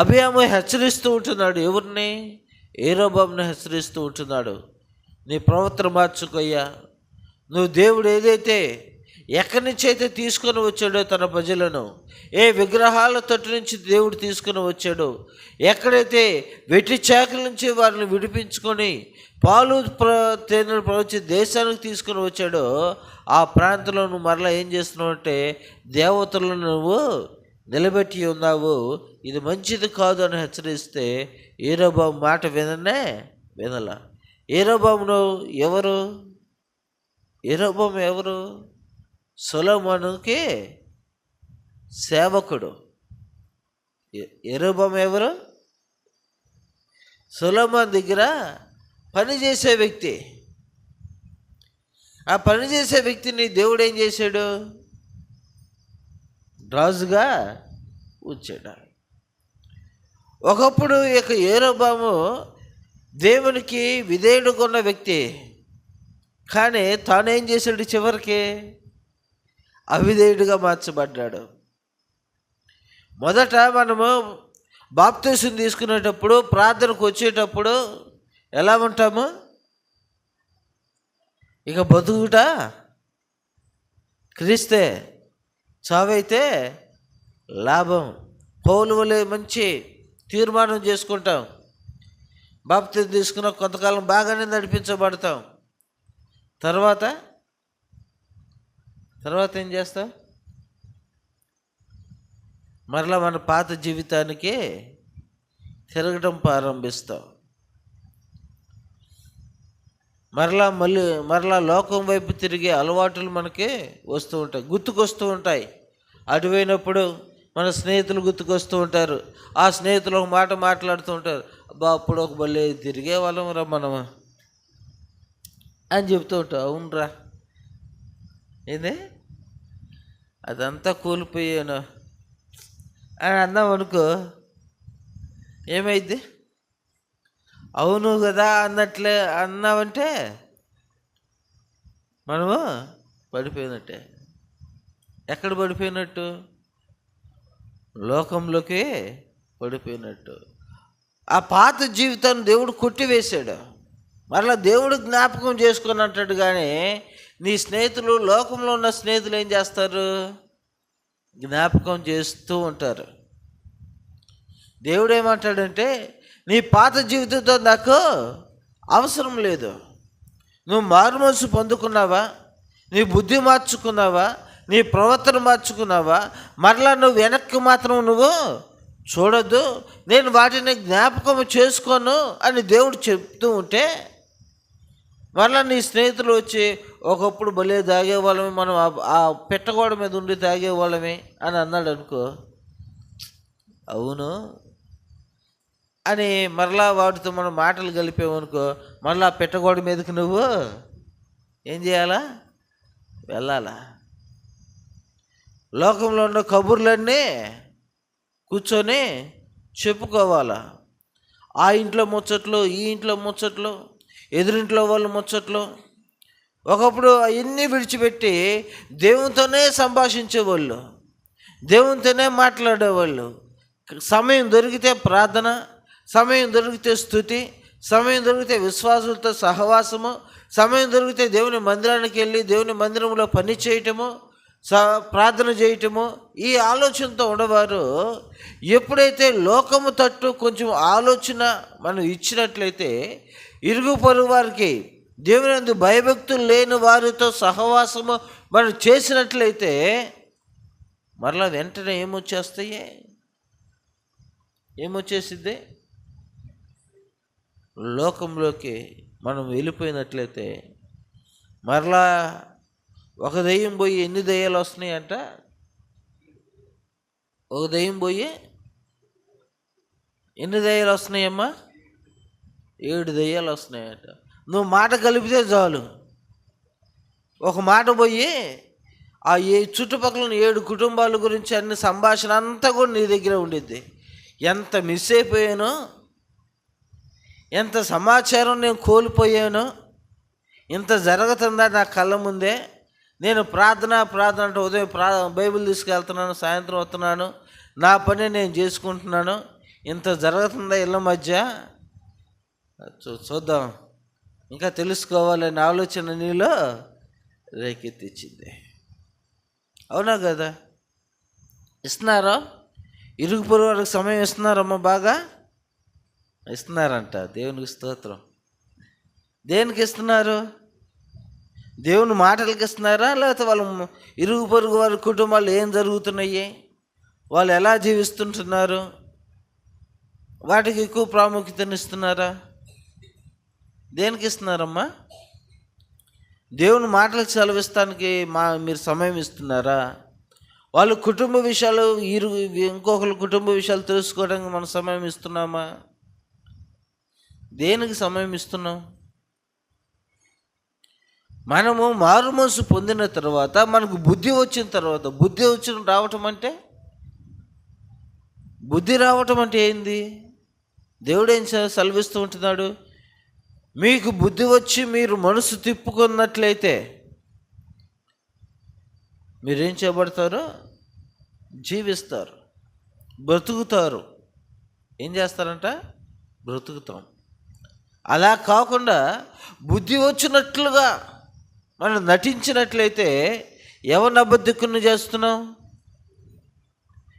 A: అబియాము హెచ్చరిస్తూ ఉంటున్నాడు. ఎవరిని? యెరోబోమును హెచ్చరిస్తూ ఉంటున్నాడు. నీ ప్రవర్తన మార్చుకోయ్యా. నువ్వు దేవుడు ఏదైతే ఎక్కడి నుంచి అయితే తీసుకొని వచ్చాడో తన ప్రజలను, ఏ విగ్రహాల తట్టు నుంచి దేవుడు తీసుకొని వచ్చాడో, ఎక్కడైతే వెట్టి చాకల నుంచి వారిని విడిపించుకొని పాలు తేనెలు ప్రవహించే దేశానికి తీసుకొని వచ్చాడో ఆ ప్రాంతంలో నువ్వు మరలా ఏం చేస్తున్నావు అంటే దేవతలను నువ్వు నిలబెట్టి ఉన్నావు. ఇది మంచిది కాదు అని హెచ్చరిస్తే యెరోబోము మాట వినల. యెరోబోము ఎవరు? సొలొమోనుకి సేవకుడు. యెరోబోము ఎవరు? సొలొమోను దగ్గర పనిచేసే వ్యక్తి. ఆ పనిచేసే వ్యక్తిని దేవుడు ఏం చేశాడు? రాజుగా ఉంచాడు. ఒకప్పుడు ఇక యెరోబోము దేవునికి విధేయుడుగా ఉన్న వ్యక్తి, కానీ తానేం చేశాడు? చివరికి అవిధేయుడిగా మార్చబడ్డాడు. మొదట మనము బాప్తిసం తీసుకునేటప్పుడు, ప్రార్థనకు వచ్చేటప్పుడు ఎలా ఉంటాము? ఇక బతుకుట క్రీస్తే, చావైతే లాభం. పౌలు వలె మంచి తీర్మానం చేసుకుంటాం. బాప్తిసం తీసుకున్న కొంతకాలం బాగానే నడిపించబడతాం. తర్వాత ఏం చేస్తాం? మరలా మన పాత జీవితానికి తిరగటం ప్రారంభిస్తాం. మరలా లోకం వైపు తిరిగే అలవాట్లు మనకి వస్తూ ఉంటాయి, గుర్తుకొస్తూ ఉంటాయి. అటువైనప్పుడు మన స్నేహితులు గుర్తుకొస్తూ ఉంటారు. ఆ స్నేహితులు ఒక మాట మాట్లాడుతూ ఉంటారు, అబ్బా అప్పుడు ఒక బల్లే తిరిగే వాళ్ళం రా మనము అని చెప్తూ ఉంటావు. అవునరా, ఏంది అదంతా కూలిపోయాను అని అన్నాం అనుకో, ఏమైద్ది? అవును కదా అన్నట్లే అన్నావంటే మనము పడిపోయినట్టే. ఎక్కడ పడిపోయినట్టు? లోకంలోకి పడిపోయినట్టు. ఆ పాత జీవితాన్ని దేవుడు కొట్టివేశాడు. మరలా దేవుడు జ్ఞాపకం చేసుకొని అంటాడు. కానీ నీ స్నేహితులు, లోకంలో ఉన్న స్నేహితులు ఏం చేస్తారు? జ్ఞాపకం చేస్తూ ఉంటారు. దేవుడు ఏమంటాడంటే, నీ పాత జీవితంతో నాకు అవసరం లేదు. నువ్వు మారుమనసు పొందుకున్నావా? నీ బుద్ధి మార్చుకున్నావా? నీ ప్రవర్తన మార్చుకున్నావా? మరలా నువ్వు వెనక్కి మాత్రం నువ్వు చూడొద్దు, నేను వాటిని జ్ఞాపకం చేసుకోను అని దేవుడు చెప్తూ ఉంటే, మరలా నీ స్నేహితులు వచ్చి ఒకప్పుడు భలే తాగేవాళ్ళమే, మనం ఆ పెట్టగోడ మీద ఉండి తాగేవాళ్ళమే అని అన్నాడు అనుకో, అవును అని మరలా వాటితో మనం మాటలు కలిపేవనుకో, మరలా పెట్టగోడ మీదకి నువ్వు ఏం చేయాలా? వెళ్ళాలా? లోకంలో ఉన్న కబుర్లన్నీ కూర్చొని చెప్పుకోవాలా. ఆ ఇంట్లో ముచ్చట్లు, ఈ ఇంట్లో ముచ్చట్లు, ఎదురింట్లో వాళ్ళు ముచ్చట్లు. ఒకప్పుడు అవన్నీ విడిచిపెట్టి దేవునితోనే సంభాషించేవాళ్ళు, దేవునితోనే మాట్లాడేవాళ్ళు. సమయం దొరికితే ప్రార్థన, సమయం దొరికితే స్తుతి, సమయం దొరికితే విశ్వాసులతో సహవాసము, సమయం దొరికితే దేవుని మందిరానికి వెళ్ళి దేవుని మందిరంలో పని చేయటము, ప్రార్థన చేయటము, ఈ ఆలోచనతో ఉన్నవారు ఎప్పుడైతే లోకము తట్టు కొంచెం ఆలోచన మనం ఇచ్చినట్లయితే, ఇరుగు పొరుగు వారికి దేవుని యందు భయభక్తులు లేని వారితో సహవాసము మనం చేసినట్లయితే, మరలా వెంటనే ఏమొచ్చేస్తాయి? ఏమొచ్చేసిద్ది? లోకంలోకి మనం వెళ్ళిపోయినట్లయితే, మరలా ఒక దెయ్యం పోయి ఎన్ని దెయ్యాలు వస్తున్నాయంట? ఒక దెయ్యం పోయి ఎన్ని దెయ్యాలు వస్తున్నాయమ్మా? 7 దెయ్యాలు వస్తున్నాయంట. నువ్వు మాట కలిపితే చాలు, ఒక మాట పోయి ఆ చుట్టుపక్కల 7 కుటుంబాల గురించి అన్ని సంభాషణ అంతా కూడా నీ దగ్గర ఉండిద్ది. ఎంత మిస్ అయిపోయానో, ఎంత సమాచారం నేను కోల్పోయానో, ఇంత జరుగుతుందా నా కళ్ళ ముందే. నేను ప్రార్థన అంటే ఉదయం బైబిల్ తీసుకెళ్తున్నాను, సాయంత్రం వస్తున్నాను, నా పని నేను చేసుకుంటున్నాను, ఇంత జరుగుతుందా ఇళ్ళ మధ్య? చూద్దాం, ఇంకా తెలుసుకోవాలనే ఆలోచన నీలో రేకెత్తించింది. అవునా కదా? ఇస్తున్నారా? ఇరుగు పొరుగు వారికి సమయం ఇస్తున్నారమ్మా? బాగా ఇస్తున్నారంట. దేవునికి స్తోత్రం. దేనికి ఇస్తున్నారు? దేవుని మాటలకి ఇస్తున్నారా? లేకపోతే వాళ్ళ ఇరుగు పొరుగు వారి కుటుంబాలు ఏం జరుగుతున్నాయి, వాళ్ళు ఎలా జీవిస్తుంటున్నారు, వాటికి ఎక్కువ ప్రాముఖ్యతనిస్తున్నారా? దేనికి ఇస్తున్నారమ్మా? దేవుని మాటలకు సెలవిస్తానికి మీరు సమయం ఇస్తున్నారా? వాళ్ళ కుటుంబ విషయాలు, ఇంకొకరి కుటుంబ విషయాలు తెలుసుకోవడానికి మనం సమయం ఇస్తున్నామా? దేనికి సమయం ఇస్తున్నాం? మనము మారుమనసు పొందిన తర్వాత, మనకు బుద్ధి వచ్చిన తర్వాత, రావటం అంటే, బుద్ధి రావటం అంటే ఏంది? దేవుడు ఏం సెలవిస్తూ ఉంటున్నాడు? మీకు బుద్ధి వచ్చి మీరు మనసు తిప్పుకున్నట్లయితే మీరేం చేయబడతారు? జీవిస్తారు, బ్రతుకుతారు. ఏం చేస్తారంట? బ్రతుకుతాం. అలా కాకుండా బుద్ధి వచ్చినట్లుగా మనం నటించినట్లయితే ఎవరిని అబద్ధికుని చేస్తున్నాం?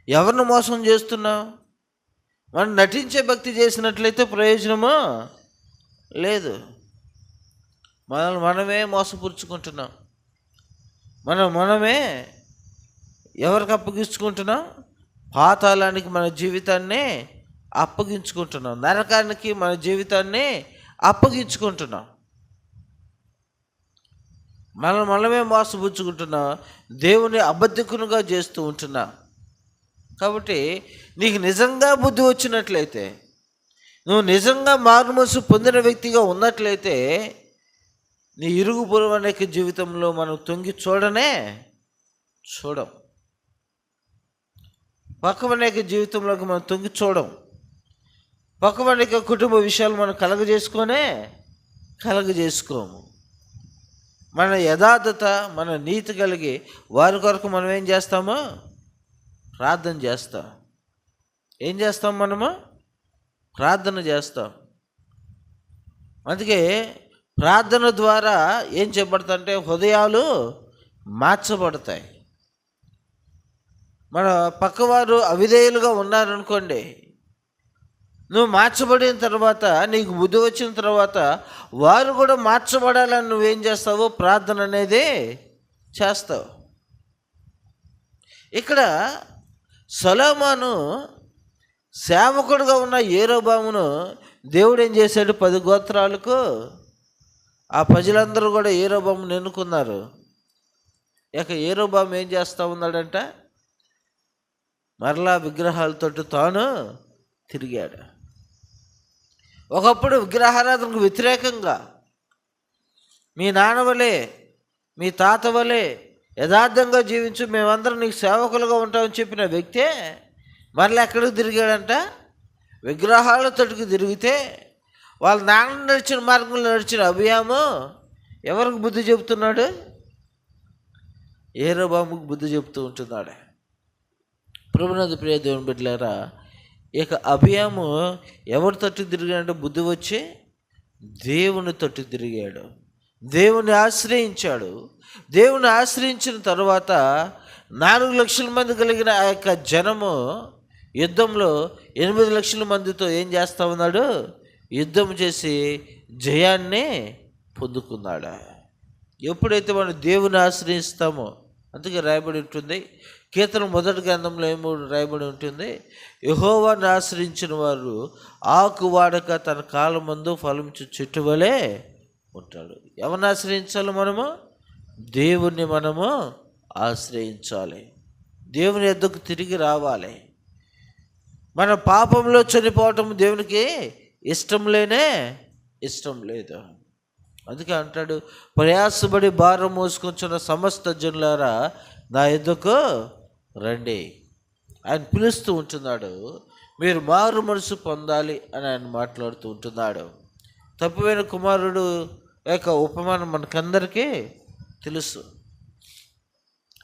A: ఎవరిని మోసం చేస్తున్నాం? మనం నటించే భక్తి చేసినట్లయితే ప్రయోజనమో లేదు. మనమే మోసపుచ్చుకుంటున్నాం. మనమే ఎవరికి అప్పగించుకుంటున్నాం? పాతాళానికి మన జీవితాన్ని అప్పగించుకుంటున్నాం, నరకానికి మన జీవితాన్ని అప్పగించుకుంటున్నాం. మనమే మోసపుచ్చుకుంటున్నాం, దేవుని అబద్ధికునిగా చేస్తూ ఉంటున్నాం. కాబట్టి నీకు నిజంగా బుద్ధి వచ్చినట్లయితే, నువ్వు నిజంగా మారుమనసు పొందిన వ్యక్తిగా ఉన్నట్లయితే, నీ ఇరుగు పొరుగు అనేక జీవితంలో మనం తొంగి చూడం. పక్క అనేక జీవితంలోకి మనం తొంగి చూడం. పక్క అనేక కుటుంబ విషయాలు మనం కలగజేసుకోము. మన యథార్థత, మన నీతి కలిగి వారి కొరకు మనం ఏం చేస్తామో? ప్రార్థన చేస్తాం. ఏం చేస్తాం మనము? ప్రార్థన చేస్తాం. అందుకే ప్రార్థన ద్వారా ఏం చేయబడతాయంటే హృదయాలు మార్చబడతాయి. మన పక్కవారు అవిధేయులుగా ఉన్నారనుకోండి, నువ్వు మార్చబడిన తర్వాత, నీకు బుద్ధి వచ్చిన తర్వాత వారు కూడా మార్చబడాలని నువ్వేం చేస్తావు? ప్రార్థన అనేది చేస్తావు. ఇక్కడ సొలొమోను సేవకుడుగా ఉన్న యెరోబామును దేవుడు ఏం చేశాడు? 10 గోత్రాలకు ఆ ప్రజలందరూ కూడా యెరోబామును ఎన్నుకున్నారు. ఇక యెరోబాము ఏం చేస్తూ ఉన్నాడంట? మరలా విగ్రహాలతోటి తాను తిరిగాడు. ఒకప్పుడు విగ్రహారాధనకు వ్యతిరేకంగా మీ నాన్న వలే, మీ తాత వలే యథార్థంగా జీవించు, మేమందరం నీకు సేవకులుగా ఉంటామని చెప్పిన వ్యక్తే మరలా ఎక్కడికి తిరిగాడంట? విగ్రహాలతోటికి తిరిగితే వాళ్ళ నాన్న నడిచిన మార్గంలో నడిచిన అబియాము ఎవరికి బుద్ధి చెబుతున్నాడు? యెరోబాముకు బుద్ధి చెబుతూ ఉంటున్నాడు. ప్రభునందు ప్రియ దేవుని బిడ్డలారా, ఇక అబియాము ఎవరి తట్టు తిరిగాడంటే బుద్ధి వచ్చి దేవుని తట్టు తిరిగాడు. దేవుని ఆశ్రయించాడు. దేవుని ఆశ్రయించిన తర్వాత 4 లక్షల మంది కలిగిన ఆ యొక్క జనము యుద్ధంలో 8 లక్షల మందితో ఏం చేస్తూ ఉన్నాడు? యుద్ధం చేసి జయాన్ని పొందుకున్నాడు. ఎప్పుడైతే మనం దేవుని ఆశ్రయిస్తామో, అందుకే రాయబడి ఉంటుంది, కీర్తన 1 గ్రంథంలో ఏమో రాయబడి ఉంటుంది, యెహోవాను ఆశ్రయించిన వారు ఆకు వాడక తన కాలమందు ఫలించు చెట్టు వలె ఉంటాడు. ఎవరిని ఆశ్రయించాలి? మనము దేవుణ్ణి మనము ఆశ్రయించాలి. దేవుని యొద్దకు తిరిగి రావాలి. మన పాపంలో చనిపోవటం దేవునికి ఇష్టం లేదు. అందుకే అంటాడు, ప్రయాసపడి భారం మోసుకొంచున్న సమస్త జనులారా నా యొద్దకు రండి. ఆయన పిలుస్తూ ఉంటున్నాడు. మీరు మారు మనసు పొందాలి అని ఆయన మాట్లాడుతూ ఉంటున్నాడు. తప్పిపోయిన కుమారుడు యొక్క ఉపమానం మనకందరికీ తెలుసు.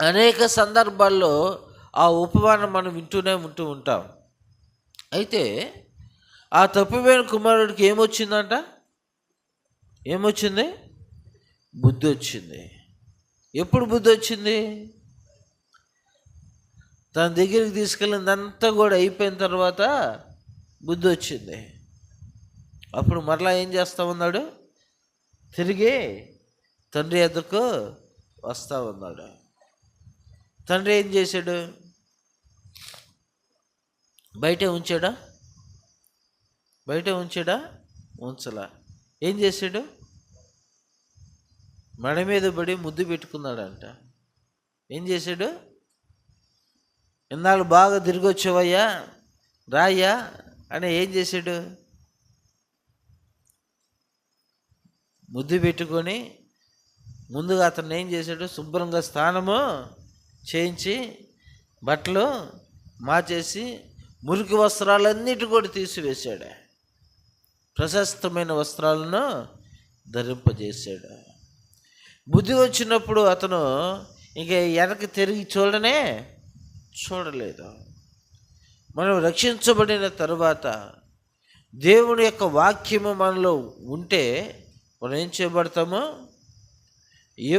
A: అనేక సందర్భాల్లో ఆ ఉపమానం మనం వింటూనే ఉంటాం. అయితే ఆ తప్పిపోయిన కుమారుడికి ఏమొచ్చిందంట? ఏమొచ్చింది? బుద్ధి వచ్చింది. ఎప్పుడు బుద్ధి వచ్చింది? తన దగ్గరికి తీసుకెళ్ళిందంతా కూడా అయిపోయిన తర్వాత బుద్ధి వచ్చింది. అప్పుడు మరలా ఏం చేస్తూ ఉన్నాడు? తిరిగి తండ్రి ఎద్దకు వస్తూ ఉన్నాడు. తండ్రి ఏం చేశాడు? బయటే ఉంచాడా? ఉంచలా. ఏం చేశాడు? మెడ మీద పడి ముద్దు పెట్టుకున్నాడంట. ఏం చేశాడు? ఇన్నాళ్ళు బాగా తిరిగి వచ్చావయ్యా, రాయ్యా అని ఏం చేశాడు? ముద్దు పెట్టుకొని ముందుగా అతను ఏం చేశాడు? శుభ్రంగా స్నానము చేయించి బట్టలు మార్చేసి మురికి వస్త్రాలన్నిటి కూడా తీసివేశాడు. ప్రశస్తమైన వస్త్రాలను ధరింపజేశాడు. బుద్ధి వచ్చినప్పుడు అతను ఇంక వెనక్కి తిరిగి చూడలేదు. మనం రక్షించబడిన తర్వాత దేవుని యొక్క వాక్యము మనలో ఉంటే మనం ఏం చేయబడతాము?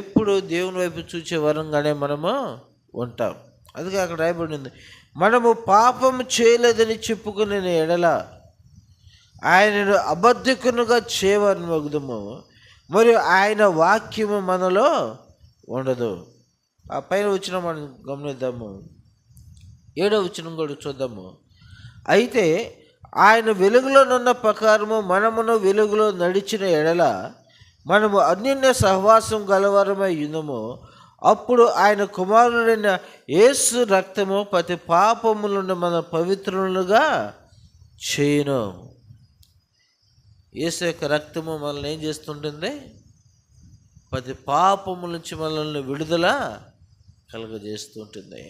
A: ఎప్పుడు దేవుని వైపు చూసే వరంగానే మనము ఉంటాం. అందుకే అక్కడ రాయబడింది, మనము పాపము చేయలేదని చెప్పుకునే ఎడల ఆయనను అబద్ధికునుగా చేయవని మగుదము, మరియు ఆయన వాక్యము మనలో ఉండదు. ఆ పైన వచ్చిన మనం గమనిద్దాము. 7వ వచనం కూడా చూద్దాము. అయితే ఆయన వెలుగులోనున్న ప్రకారము మనమును వెలుగులో నడిచిన ఎడల మనము అన్యోన్య సహవాసం గలవారమై యుందుము. అప్పుడు ఆయన కుమారుడైన యేసు రక్తము ప్రతి పాపము నుండి మన పవిత్రులుగా చేయును. యేసు యొక్క రక్తము మనల్ని ఏం చేస్తుంటుంది? ప్రతి పాపము నుంచి మనల్ని విడుదల కలుగజేస్తూ ఉంటుంది.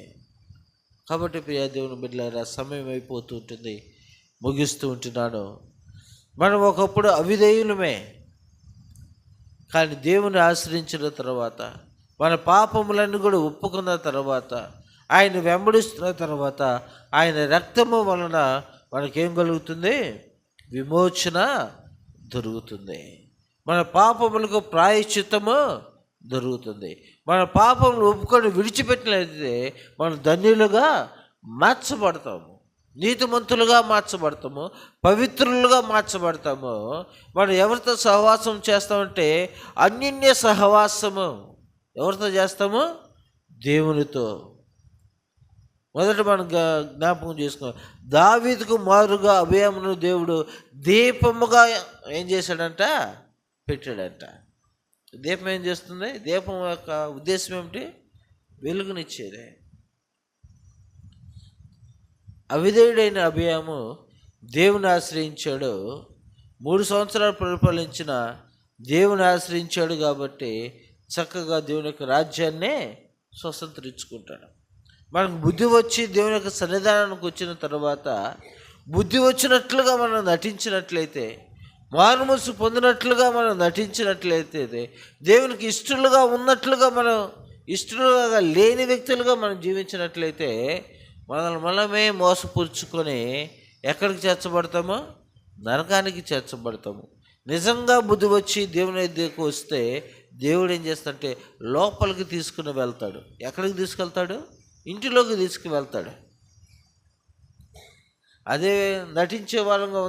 A: కాబట్టి ప్రియ దేవుని బిడ్డలారా, సమయం అయిపోతూ ఉంటుంది, ముగిస్తూ ఉంటున్నాను. మనం ఒకప్పుడు అవిధేయులమే, కానీ దేవుని ఆశ్రయించిన తర్వాత, మన పాపములన్నీ కూడా ఒప్పుకున్న తర్వాత, ఆయన వెంబడిస్తున్న తర్వాత ఆయన రక్తము వలన మనకేం కలుగుతుంది? విమోచన దొరుకుతుంది. మన పాపములకు ప్రాయశ్చిత్తము దొరుకుతుంది. మన పాపములు ఒప్పుకొని విడిచిపెట్టినట్లయితే మనం ధన్యులుగా మార్చబడతాము, నీతిమంతులుగా మార్చబడతాము, పవిత్రులుగా మార్చబడతాము. మనం ఎవరితో సహవాసం చేస్తామంటే అన్యోన్య సహవాసము. ఎవరితో చేస్తాము? దేవునితో. మొదట మనం జ్ఞాపకం చేసుకోవాలి, దావీదుకు మారుగా అభయమును దేవుడు దీపముగా ఏం చేశాడంట? పెట్టాడంట. దీపం ఏం చేస్తుంది? దీపం యొక్క ఉద్దేశం ఏమిటి? వెలుగునిచ్చేదే. అవిధేయుడైన అభియాము దేవుని ఆశ్రయించాడు. 3 సంవత్సరాలు పరిపాలించిన దేవుని ఆశ్రయించాడు కాబట్టి చక్కగా దేవుని యొక్క రాజ్యాన్ని స్వతంత్రించుకుంటాడు. మనకు బుద్ధి వచ్చి దేవుని యొక్క సన్నిధానానికి వచ్చిన తర్వాత బుద్ధి వచ్చినట్లుగా మనం నటించినట్లయితే, మారుమనసు పొందినట్లుగా మనం నటించినట్లయితే, దేవునికి ఇష్టలుగా ఉన్నట్లుగా మనం ఇష్టలుగా లేని వ్యక్తులుగా మనం జీవించినట్లయితే మనమే మోసపుచ్చుకొని ఎక్కడికి చేర్చబడతామో? నరకానికి చేర్చబడతాము. నిజంగా బుద్ధి వచ్చి దేవుని దగ్గరికి వస్తే దేవుడు ఏం చేస్తాడంటే లోపలికి తీసుకుని వెళ్తాడు. ఎక్కడికి తీసుకెళ్తాడు? ఇంటిలోకి తీసుకువెళ్తాడు. అదే నటించే వాళ్ళంగా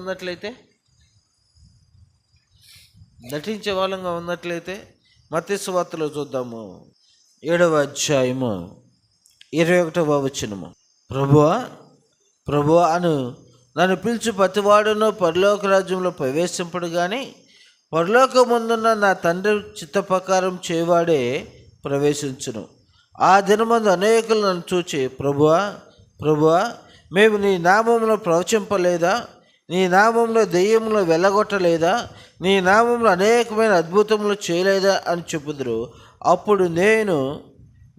A: ఉన్నట్లయితే మత్తయి సువార్తలో చూద్దాము, 7వ అధ్యాయము 21వ వచనము. ప్రభువా అను నన్ను పిలిచి ప్రతివాడును పరలోక రాజ్యంలో ప్రవేశింపడు కానీ పరలోకమందున్న నా తండ్రి చిత్త ప్రకారం చేయవాడే ప్రవేశించును. ఆ దినమందు అనేకులు నన్ను చూచి, ప్రభువా మేము నీ నామంలో ప్రవచింపలేదా? నీ నామంలో దెయ్యములు వెళ్ళగొట్టలేదా? నీ నామంలో అనేకమైన అద్భుతములు చేయలేదా అని చెప్పుదురు. అప్పుడు నేను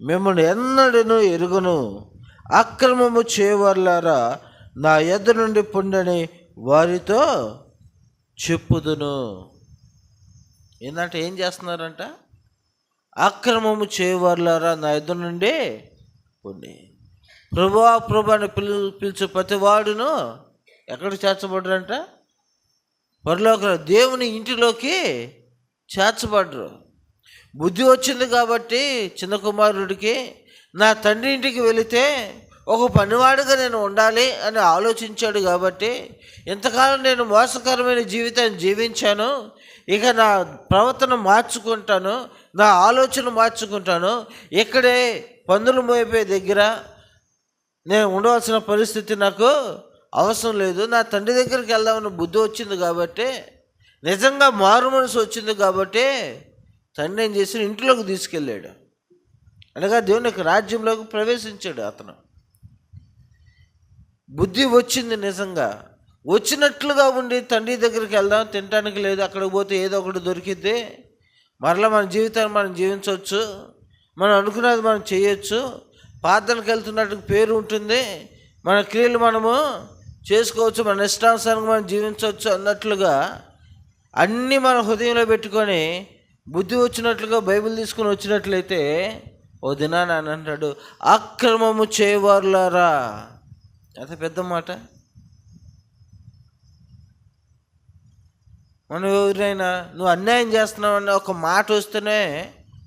A: మిమ్మల్ని ఎన్నడూ ఎరుగను, అక్రమము చేయవారులారా నా యొద్ద నుండి పొండని వారితో చెప్పుదును. ఏంటంటే ఏం చేస్తున్నారంట? అక్రమము చేయవారులారా నా యొద్ద నుండి పొండి. ప్రభువా అని పిలిచే ప్రతివాడును ఎక్కడికి చేర్చబడ్డారంట? పరలోక దేవుని ఇంటిలోకి చేర్చబడ్డరు. బుద్ధి వచ్చింది కాబట్టి చిన్న కుమారుడికి నా తండ్రి ఇంటికి వెళితే ఒక పనివాడుగా నేను ఉండాలి అని ఆలోచించాడు. కాబట్టి ఎంతకాలం నేను మోసకరమైన జీవితాన్ని జీవించాను, ఇక నా ప్రవర్తన మార్చుకుంటాను, నా ఆలోచన మార్చుకుంటాను. ఇక్కడే పందులు మోయిపోయే దగ్గర నేను ఉండవలసిన పరిస్థితి నాకు అవసరం లేదు. నా తండ్రి దగ్గరికి వెళ్దామని బుద్ధి వచ్చింది కాబట్టి, నిజంగా మారు మనసు వచ్చింది కాబట్టి తండ్రి ఏం చేసి ఇంట్లోకి తీసుకెళ్ళాడు. అనగా దేవుని యొక్క రాజ్యంలోకి ప్రవేశించాడు. అతను బుద్ధి వచ్చింది, నిజంగా వచ్చినట్లుగా ఉండి తండ్రి దగ్గరికి వెళ్దాం, తినడానికి లేదు, అక్కడికి పోతే ఏదో ఒకటి దొరికిద్ది, మరలా మన జీవితాన్ని మనం జీవించవచ్చు, మనం అనుకున్నది మనం చేయొచ్చు, ప్రార్థనకు వెళ్తున్నట్టు పేరు ఉంటుంది, మన క్రియలు మనము చేసుకోవచ్చు, మన ఇష్టానుసారంగా మనం జీవించవచ్చు అన్నట్లుగా అన్నీ మన హృదయంలో పెట్టుకొని బుద్ధి వచ్చినట్లుగా బైబిల్ తీసుకొని వచ్చినట్లయితే ఓ దినాన్ని అని అంటాడు, అక్రమము చేయవారులారా. అంత పెద్ద మాట. మనం ఎవరైనా నువ్వు అన్యాయం చేస్తున్నావని ఒక మాట వస్తేనే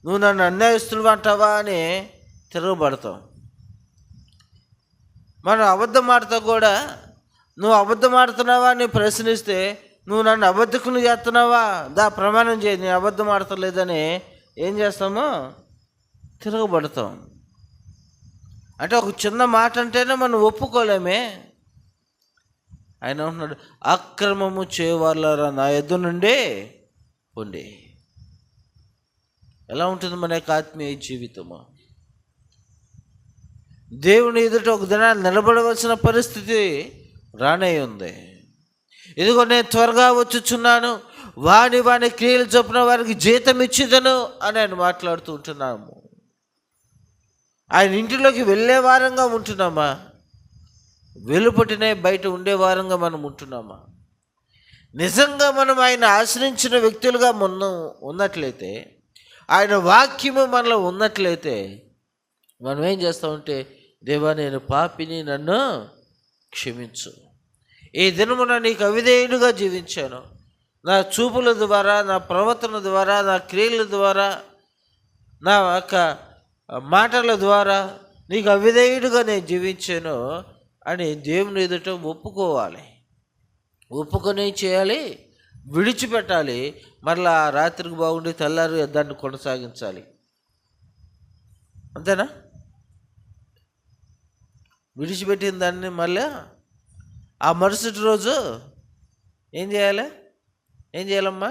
A: నువ్వు నన్ను అన్యాయస్తులు అంటావా అని తిరగబడతావు. మనం అబద్ధం ఆడుతా కూడా నువ్వు అబద్ధం ఆడుతున్నావా అని ప్రశ్నిస్తే నువ్వు నన్ను అబద్ధకుని చేస్తున్నావా, దా ప్రమాణం చేయి నేను అబద్ధం ఆడతలేదని ఏం చేస్తామో తిరగబడతాం. అంటే ఒక చిన్న మాట అంటేనే మనం ఒప్పుకోలేమే. ఆయన అంటున్నాడు, అక్రమము చేయవారులారా నా యొద్ద నుండి పొండి. ఎలా ఉంటుంది మన యొక్క ఆత్మీయ జీవితము? దేవుని ఎదుట ఒక దినాన్ని నిలబడవలసిన పరిస్థితి రానే ఉంది. ఇదిగో నేను త్వరగా వచ్చుచున్నాను, వాని క్రియలు చొప్పున వారికి జీతం ఇచ్చిదను అని ఆయన మాట్లాడుతూ ఉంటున్నాము. ఆయన ఇంటిలోకి వెళ్ళే వారంగా ఉంటున్నామా? వెలుపటినే బయట ఉండే వారంగా మనం ఉంటున్నామా? నిజంగా మనం ఆయన ఆశ్రయించిన వ్యక్తులుగా మనం ఉన్నట్లయితే, ఆయన వాక్యము మనలో ఉన్నట్లయితే మనం ఏం చేస్తామంటే దేవా నేను పాపిని, నన్ను క్షమించు. ఈ దినమున నీకు అవిధేయుడిగా జీవించాను. నా చూపుల ద్వారా, నా ప్రవర్తన ద్వారా, నా క్రియల ద్వారా, నా యొక్క మాటల ద్వారా నీకు అవిధేయుడిగా నేను జీవించాను అని దేవుని ఎదుట ఒప్పుకోవాలి. ఒప్పుకొని చేయాలి, విడిచిపెట్టాలి. మరలా రాత్రికి బాగుండి తెల్లారి దాన్ని కొనసాగించాలి. అంతేనా? విడిచిపెట్టిన దాన్ని మళ్ళీ ఆ మరుసటి రోజు ఏం చేయాలమ్మా?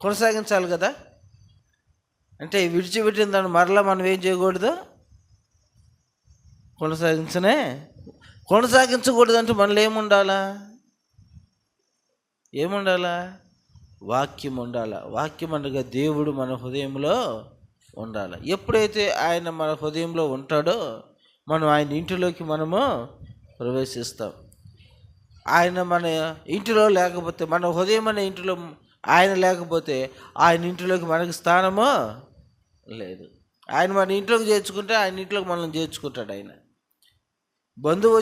A: కొనసాగించాలి కదా. అంటే విడిచిపెట్టిన దాన్ని మరలా మనం ఏం చేయకూడదు? కొనసాగించకూడదు. అంటే మనలో ఏముండాలా? వాక్యం ఉండాలా. వాక్యం అనగా దేవుడు మన హృదయంలో ఉండాలి. ఎప్పుడైతే ఆయన మన హృదయంలో ఉంటాడో మనం ఆయన ఇంటిలోకి మనము ప్రవేశిస్తాం. ఆయన మన ఇంటిలో లేకపోతే, మన హృదయం అనే ఇంటిలో ఆయన లేకపోతే ఆయన ఇంటిలోకి మనకి స్థానము లేదు. ఆయన మన ఇంట్లోకి చేర్చుకుంటే ఆయన ఇంట్లోకి మనం చేర్చుకుంటాడు. ఆయన బంధువు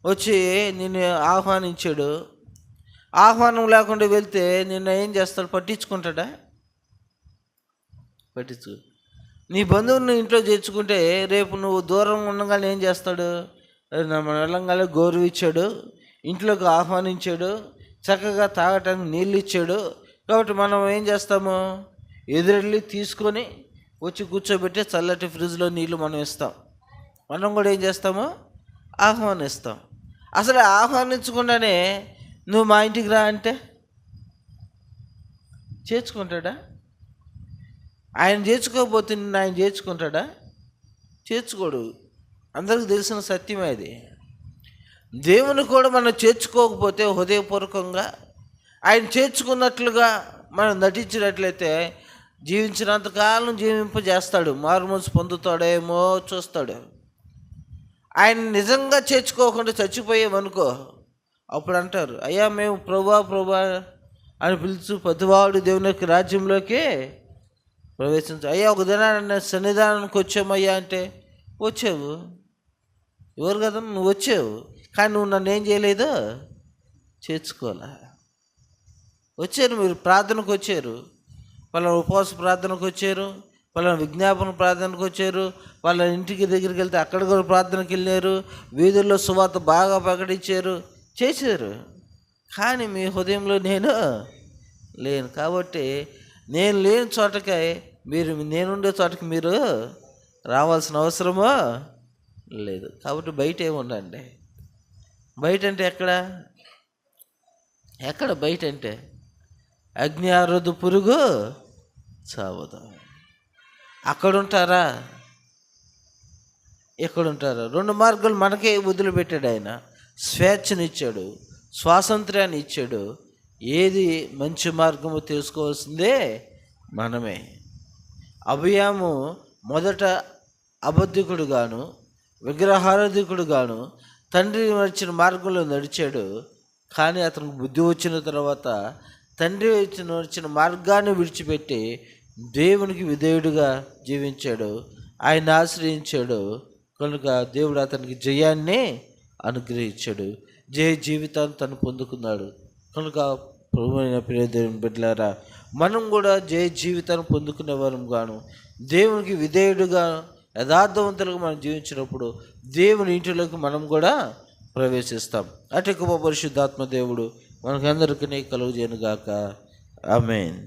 A: వచ్చి నిన్ను ఆహ్వానించాడు. ఆహ్వానం లేకుండా వెళ్తే నిన్ను ఏం చేస్తాడు? పట్టించుకుంటాడా? నీ బంధువుని ఇంట్లో చేర్చుకుంటే రేపు నువ్వు దూరం ఉండగానే ఏం చేస్తాడు? మన వెళ్ళంగానే గౌరవించాడు, ఇంట్లోకి ఆహ్వానించాడు, చక్కగా తాగటానికి నీళ్ళు ఇచ్చాడు. కాబట్టి మనం ఏం చేస్తాము? ఎదురెళ్ళి తీసుకొని వచ్చి కూర్చోబెట్టి చల్లటి ఫ్రిడ్జ్లో నీళ్ళు మనం ఇస్తాం. మనం కూడా ఏం చేస్తాము? ఆహ్వానిస్తాం. అసలు ఆహ్వానించకుండానే నువ్వు మా ఇంటికి రా అంటే చేర్చుకుంటాడా? ఆయన చేర్చుకోకపోతే నిన్ను ఆయన చేర్చుకుంటాడా? చేర్చుకోడు. అందరికి తెలిసిన సత్యమే అది. దేవుని కూడా మనం చేర్చుకోకపోతే హృదయపూర్వకంగా ఆయన చేర్చుకున్నట్లుగా మనం నటించినట్లయితే జీవించినంతకాలం జీవింపజేస్తాడు. మారుమనసు పొందుతాడేమో చూస్తాడు. ఆయన నిజంగా చేర్చుకోకుండా చచ్చిపోయామనుకో, అప్పుడు అంటారు, అయ్యా మేము ప్రభువా అని పిలుచు ప్రతివాడు దేవుని యొక్క రాజ్యంలోకి ప్రవేశించు. అయ్యా ఒక దినాన్ని సన్నిధానానికి వచ్చామయ్యా అంటే వచ్చావు. ఎవరు కదా నువ్వు వచ్చావు, కానీ నువ్వు నన్ను ఏం చేయలేదు? చేర్చుకోలే. వచ్చారు, మీరు ప్రార్థనకు వచ్చారు, వాళ్ళ ఉపవాస ప్రార్థనకు వచ్చారు, వాళ్ళ విజ్ఞాపన ప్రార్థనకు వచ్చారు, వాళ్ళ ఇంటికి దగ్గరికి వెళ్తే అక్కడ కూడా ప్రార్థనకి వెళ్ళారు, వీధుల్లో సువార్త బాగా ప్రకటించారు, చేశారు. కానీ మీ హృదయంలో నేను లేను. కాబట్టి నేను లేని చోటకి నేనుండే చోటకి మీరు రావాల్సిన అవసరమో లేదు. కాబట్టి బయట ఏముండండి. బయట అంటే ఎక్కడ బయట అంటే అగ్ని ఆరదు, పురుగు చావదు. అక్కడుంటారా, ఎక్కడుంటారా? రెండు మార్గాలు మనకే వదిలిపెట్టాడు ఆయన. స్వేచ్ఛనిచ్చాడు, స్వాతంత్ర్యాన్ని ఇచ్చాడు. ఏది మంచి మార్గము తెలుసుకోవాల్సిందే మనమే. అభియాము మొదట అబద్ధికుడుగాను, విగ్రహారాధికుడుగాను తండ్రి నడిచిన మార్గంలో నడిచాడు. కానీ అతనికి బుద్ధి వచ్చిన తర్వాత తండ్రి నడిచిన మార్గాన్ని విడిచిపెట్టి దేవునికి విధేయుడిగా జీవించాడు. ఆయన ఆశ్రయించాడు కనుక దేవుడు అతనికి జయాన్ని అనుగ్రహించాడు. జయ జీవితాన్ని తను పొందుకున్నాడు. కనుక ప్రభువైన ప్రియ దేవుని బిడ్డలారా, మనం కూడా జయ జీవితాన్ని పొందుకునే వారం గాను దేవునికి విధేయుడుగా యథార్థవంతులుగా మనం జీవించినప్పుడు దేవుని ఇంటిలోకి మనం కూడా ప్రవేశిస్తాం. అటు గొప్ప పరిశుద్ధాత్మ దేవుడు మనకందరికీ కలుగజేయును గాక. ఆమేన్.